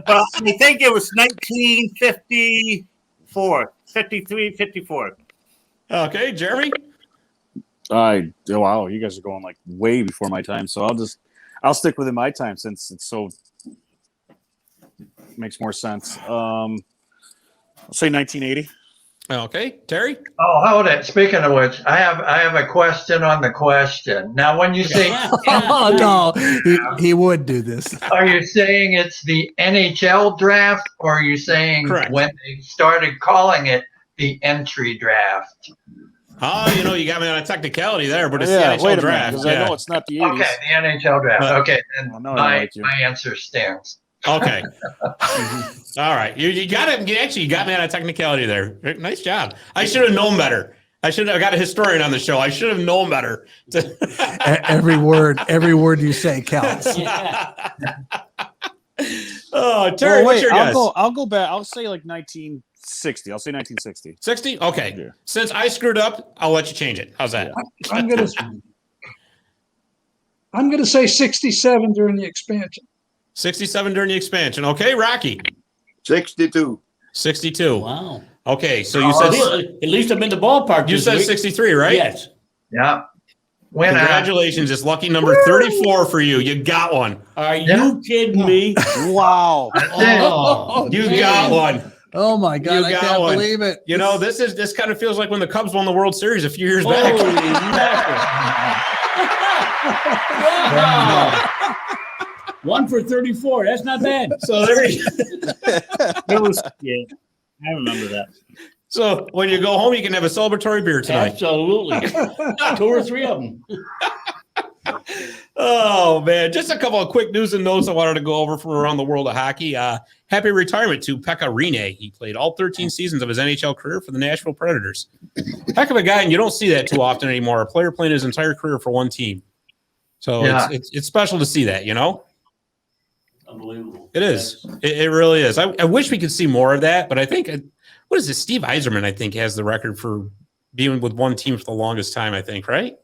But I think it was 1954, 53, 54. Okay, Jeremy? Wow, you guys are going like way before my time, so I'll stick within my time since it's so makes more sense. I'll say 1980. Okay, Terry. Oh, hold it. Speaking of which, I have a question on the question. Now, when you say, Oh no, he would do this. are you saying it's the NHL draft, or are you saying Correct. when they started calling it the entry draft? Oh, you got me on a technicality there, but it's Yeah, the wait NHL a minute, draft. because I know it's not the 80s. Okay, the NHL draft. Okay, then Oh, no, I don't my like you. answer stands. Okay. All right. You got it. Actually, you got me on a technicality there. Nice job. I should have known better. I should have got a historian on the show. I should have known better. Every word you say counts. Oh, Terry, what's your guess? I'll go back. I'll say like 1960. I'll say 1960. 60? Okay. Yeah. Since I screwed up, I'll let you change it. How's that? I'm gonna say 67 during the expansion. 67 during the expansion. Okay, Rocky. 62. 62. Wow. Okay, so you said At least I'm in the ballpark. you this said week. 63, right? Yes. Yeah. When Congratulations. It's lucky number 34 for you. You got one. Are you kidding me? Wow. Oh, You got one. Oh my God, I can't believe it. This kind of feels like when the Cubs won the World Series a few years Holy back. Wow. 1 for 34. That's not bad. So there you Yeah, I remember that. So when you go home, you can have a celebratory beer tonight. Absolutely. 2 or 3 of them. Oh, man. Just a couple of quick news and notes I wanted to go over from around the world of hockey. Happy retirement to Pekka Rinne. He played all 13 seasons of his NHL career for the Nashville Predators. Heck of a guy, and you don't see that too often anymore. A player playing his entire career for one team. So it's special to see that, Unbelievable. It is. It really is. I wish we could see more of that, but I think, what is it? Steve Yzerman, I think, has the record for being with one team for the longest time, I think, right?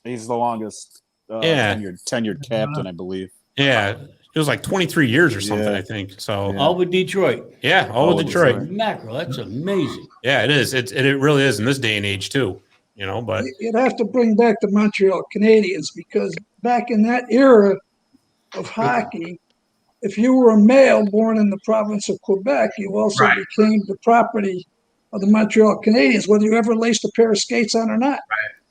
He's the longest tenured captain, I believe. Yeah. It was like 23 years or something, I think. So All with Detroit. Yeah, all with Detroit. Mackerel, that's amazing. Yeah, it is. It really is in this day and age too. But You'd have to bring back the Montreal Canadiens, because back in that era of hockey, if you were a male born in the province of Quebec, you also became the property of the Montreal Canadiens, whether you ever laced a pair of skates on or not.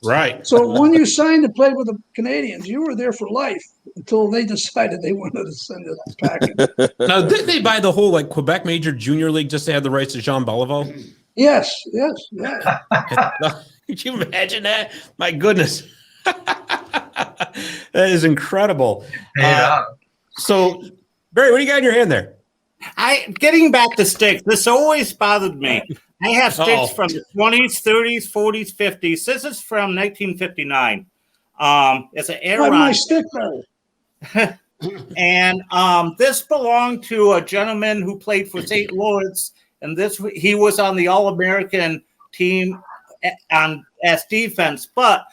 Right. So when you signed to play with the Canadiens, you were there for life until they decided they wanted to send it packing. Now, didn't they buy the whole Quebec Major Junior League just to have the rights to Jean Beliveau? Yes. Could you imagine that? My goodness. That is incredible. So, Barry, what do you got in your hand there? Getting back to sticks, this always bothered me. I have sticks from the 20s, 30s, 40s, 50s. This is from 1959. It's an air my stick there. And this belonged to a gentleman who played for St. Louis, and he was on the All-American team as defense. But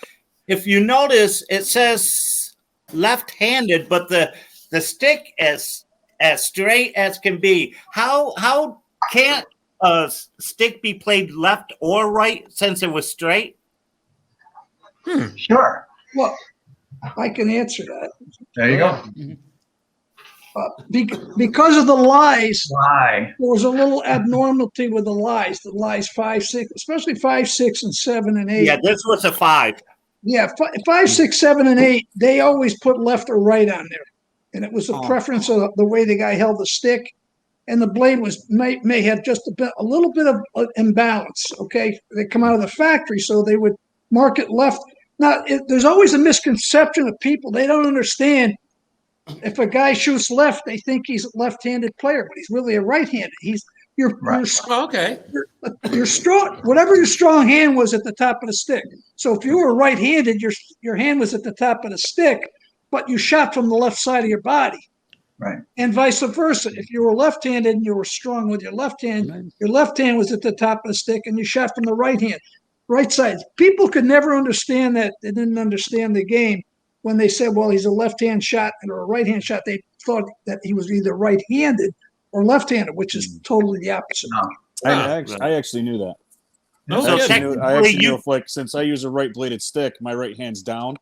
if you notice, it says left-handed, but the stick is as straight as can be. How can't a stick be played left or right since it was straight? Sure. Well, I can answer that. There you go. Because of the lies, Why? there was a little abnormality with the lies. The lies 5, 6, especially 5, 6, and 7, and 8. Yeah, this was a 5. Yeah, 5, 6, 7, and 8. They always put left or right on there, and it was a preference of the way the guy held the stick, and the blade may have just a little bit of imbalance. Okay, they come out of the factory, so they would mark it left. Now, there's always a misconception of people. They don't understand. If a guy shoots left, they think he's a left-handed player, but he's really a right-handed. You're strong. Whatever your strong hand was at the top of the stick. So if you were right-handed, your hand was at the top of the stick, but you shot from the left side of your body. Right. And vice versa. If you were left-handed and you were strong with your left hand, your left hand was at the top of the stick, and you shot from the right side. People could never understand that. They didn't understand the game. When they said, well, he's a left-hand shot or a right-hand shot, they thought that he was either right-handed or left-handed, which is totally the opposite. I actually knew that. So I actually knew if, since I use a right-bladed stick, my right hand's down,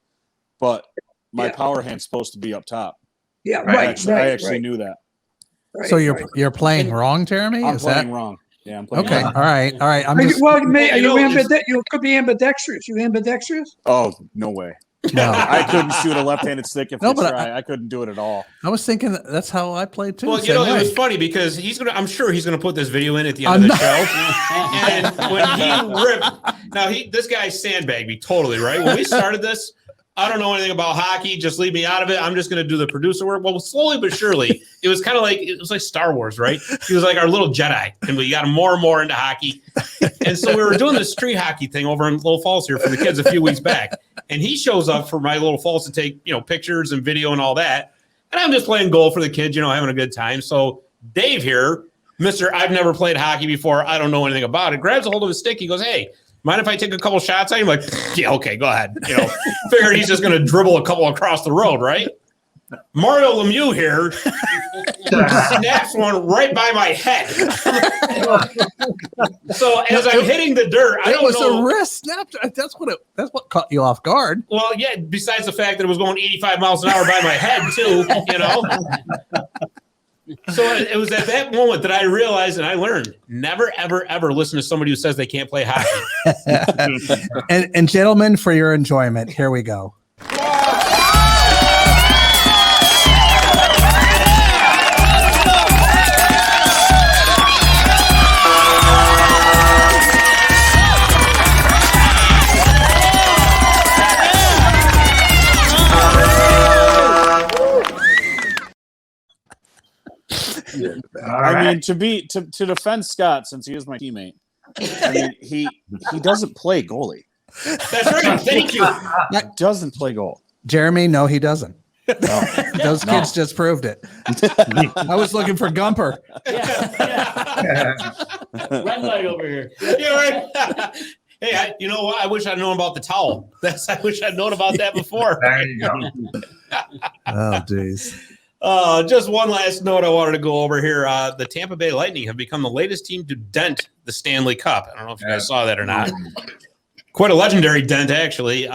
but my power hand's supposed to be up top. Yeah, I actually knew that. So you're playing wrong, Jeremy? I'm playing wrong. Yeah, I'm playing. Okay. All right. I'm Are you- just well, it's- you could be ambidextrous. You ambidextrous? Oh, no way. no. I couldn't shoot a left-handed stick if No, I but try. I couldn't do it at all. I was thinking that's how I played too. Well, same it way. was funny because I'm sure he's gonna put this video in at the end of the show. And when he ripped, this guy sandbagged me totally, right? When we started this, I don't know anything about hockey. Just leave me out of it. I'm just going to do the producer work. Well, slowly but surely, it was kind of like Star Wars, right? He was like our little Jedi, and we got him more and more into hockey. And so we were doing this street hockey thing over in Little Falls here for the kids a few weeks back, and he shows up for my Little Falls to take pictures and video and all that. And I'm just playing goal for the kids, having a good time. So Dave here, Mr. I've never played hockey before. I don't know anything about it. Grabs a hold of his stick. He goes, "Hey, mind if I take a couple shots at him?" Like, yeah, okay, go ahead. Figured he's just going to dribble a couple across the road, right? Mario Lemieux here snaps one right by my head. So as I'm hitting the dirt, I don't know. It was a wrist snap. That's what caught you off guard. Well, yeah. Besides the fact that it was going 85 miles an hour by my head too, So it was at that moment that I realized and I learned never, ever, ever listen to somebody who says they can't play hockey. and gentlemen, for your enjoyment, here we go. I mean, to defend Scott, since he is my teammate, I mean he doesn't play goalie. That's right. Thank you. He doesn't play goal. Jeremy, no, he doesn't. No. Those kids just proved it. I was looking for Gumper. Red light over here. Yeah, right. Hey, you know what? I wish I'd known about the towel. I wish I'd known about that before. There you go. Oh, geez. Just one last note I wanted to go over here. The Tampa Bay Lightning have become the latest team to dent the Stanley Cup. I don't know if you guys saw that or not. Quite a legendary dent, actually.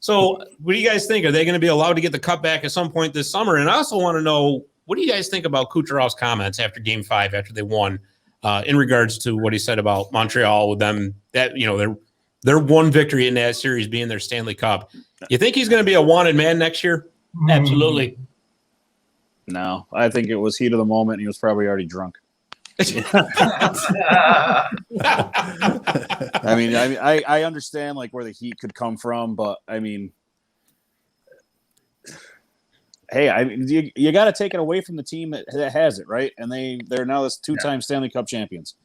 So what do you guys think? Are they going to be allowed to get the cup back at some point this summer? And I also want to know, what do you guys think about Kucherov's comments after Game 5, after they won, in regards to what he said about Montreal with them, that, their one victory in that series being their Stanley Cup. You think he's going to be a wanted man next year? Absolutely. No, I think it was heat of the moment. He was probably already drunk. I mean, I understand like where the heat could come from, but I mean, hey, I mean, you got to take it away from the team that has it, right? And they're now this two-time Stanley Cup champions.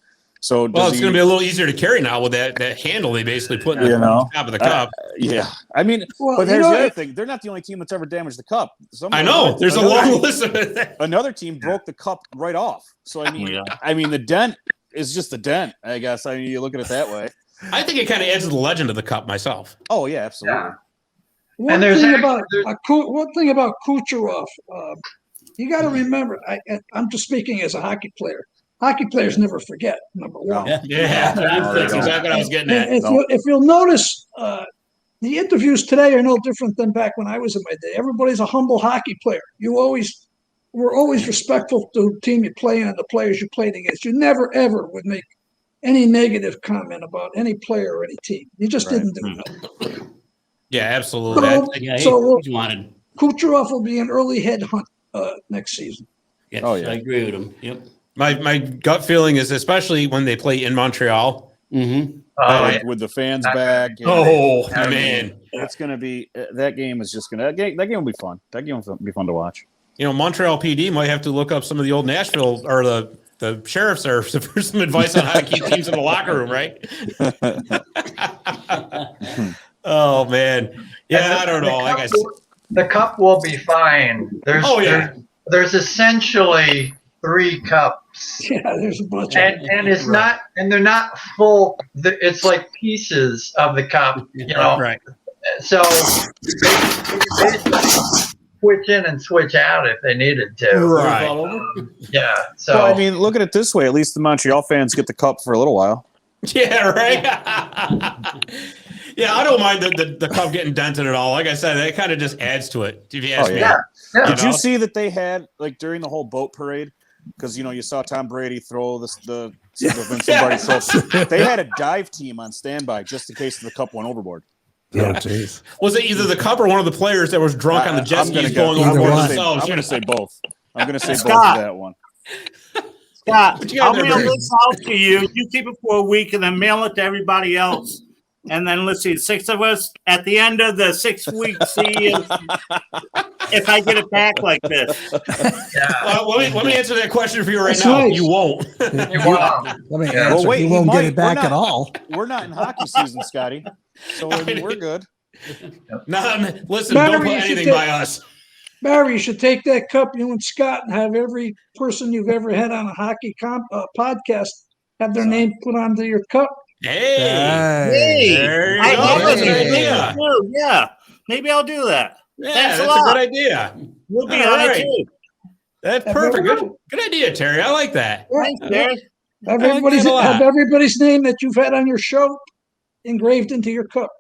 So well, it's going to be a little easier to carry now with that handle they basically put in the top of the cup. Yeah, I mean, but here's the other thing: they're not the only team that's ever damaged the cup. I know there's a long list of it. Another team broke the cup right off. So I mean, the dent is just a dent. I guess. I mean, you look at it that way. I think it kind of adds to the legend of the cup myself. Oh yeah, absolutely. Yeah. One thing about Kucherov, you got to remember. I'm just speaking as a hockey player. Hockey players never forget. Number one. Yeah. That's exactly what I was getting at. If you'll notice, the interviews today are no different than back when I was in my day. Everybody's a humble hockey player. We're always respectful to the team you play and the players you played against. You never ever would make any negative comment about any player or any team. You just didn't do that. Yeah, absolutely. He's wanted. Kucherov will be an early headhunt next season. Yes, I agree with him. Yep. My gut feeling is, especially when they play in Montreal, with the fans back. Man, it's going to be that game is just going to that game will be fun. That game will be fun to watch. Montreal PD might have to look up some of the old Nashville or the sheriffs there for some advice on how to keep teams in the locker room, right? Oh man, yeah, I don't know. Like I said, the cup will be fine. There's essentially 3 cups. Yeah, there's a bunch and it's not, and they're not full. It's like pieces of the cup, Right. So they switch in and switch out if they needed to. Right. Yeah. So well, I mean, look at it this way: at least the Montreal fans get the cup for a little while. Yeah. Right. Yeah, I don't mind the cup getting dented at all. Like I said, that kind of just adds to it. If you ask me. Did you see that they had, like, during the whole boat parade, because you saw Tom Brady throw the somebody. So they had a dive team on standby just in case the cup went overboard. Oh, jeez. Was it either the cup or one of the players that was drunk on the jet skis going overboard themselves? I'm going to say both. I'm going to say both Scott. of that one. Scott, I'll mail this out to you. You keep it for a week and then mail it to everybody else. And then let's see, 6 of us at the end of the 6 weeks. See if I get it back like this. Let me answer that question for you right That's now. nice. You won't. You won't get it back at all. We're not in hockey season, Scotty. So we're good. Listen, Barry, don't put you should anything take- by us. Barry, you should take that cup, you and Scott, and have every person you've ever had on a hockey podcast have their name put onto your cup. Hey, there you I go. love That's it. an idea. Yeah, maybe I'll do that. Yeah, Thanks that's a lot. good idea. We'll be All on right. it too. That's perfect. Good idea, Terry. I like that. Thanks, Terry. Have I like that a lot. have everybody's name that you've had on your show engraved into your cup.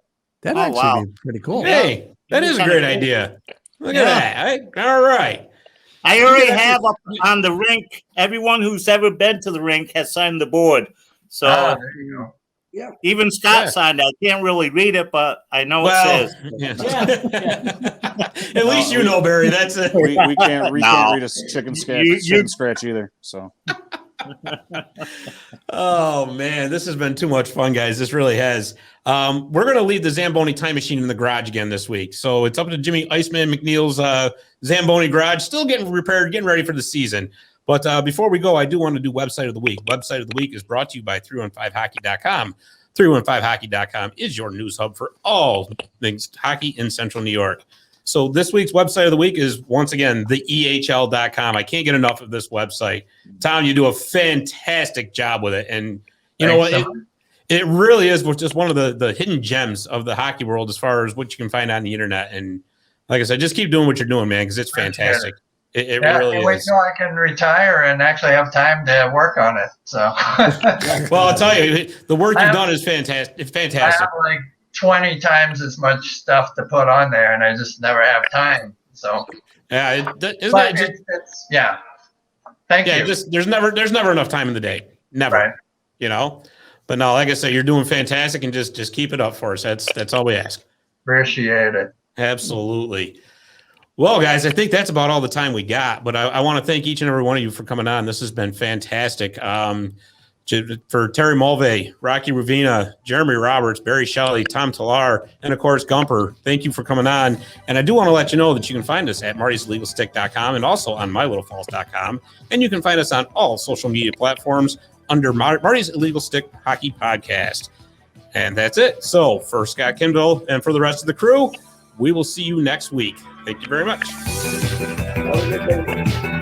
That'd Oh, wow. be pretty cool. Hey, that is a great idea. Look at that. All right. I already have up on the rink. Everyone who's ever been to the rink has signed the board. So there you go. Yeah. even Scott signed it. I can't really read it, but I know it says. At least you know, Barry. That's it. We can't read a chicken scratch either. So. Oh man, this has been too much fun, guys. This really has. We're going to leave the Zamboni Time Machine in the garage again this week. So it's up to Jimmy Iceman McNeil's Zamboni garage, still getting repaired, getting ready for the season. But before we go, I do want to do Website of the Week. Website of the Week is brought to you by 315hockey.com. 315hockey.com is your news hub for all things hockey in Central New York. So this week's Website of the Week is, once again, the EHL.com. I can't get enough of this website. Tom, you do a fantastic job with it. And you know what? It really is just one of the hidden gems of the hockey world as far as what you can find on the internet. And like I said, just keep doing what you're doing, man, because it's fantastic. It really wait is. till I can retire and actually have time to work on it. So, well, I'll tell you, the work you've done is fantastic. It's fantastic. I have like 20 times as much stuff to put on there, and I just never have time. So, yeah, yeah. Thank you. There's never enough time in the day. Never. Right. You know. But no, like I said, you're doing fantastic, and just keep it up for us. That's all we ask. Appreciate it. Absolutely. Well, guys, I think that's about all the time we got. But I want to thank each and every one of you for coming on. This has been fantastic. For Terry Mulvey, Rocky Rukavina, Jeremy Roberts, Barry Shelley, Tom Telaar, and of course Gumper, thank you for coming on. And I do want to let you know that you can find us at martyslegalstick.com and also on mylittlefalls.com. And you can find us on all social media platforms under Marty's Illegal Stick Hockey Podcast. And that's it. So for Scott Kindle and for the rest of the crew, we will see you next week. Thank you very much. Have a good day.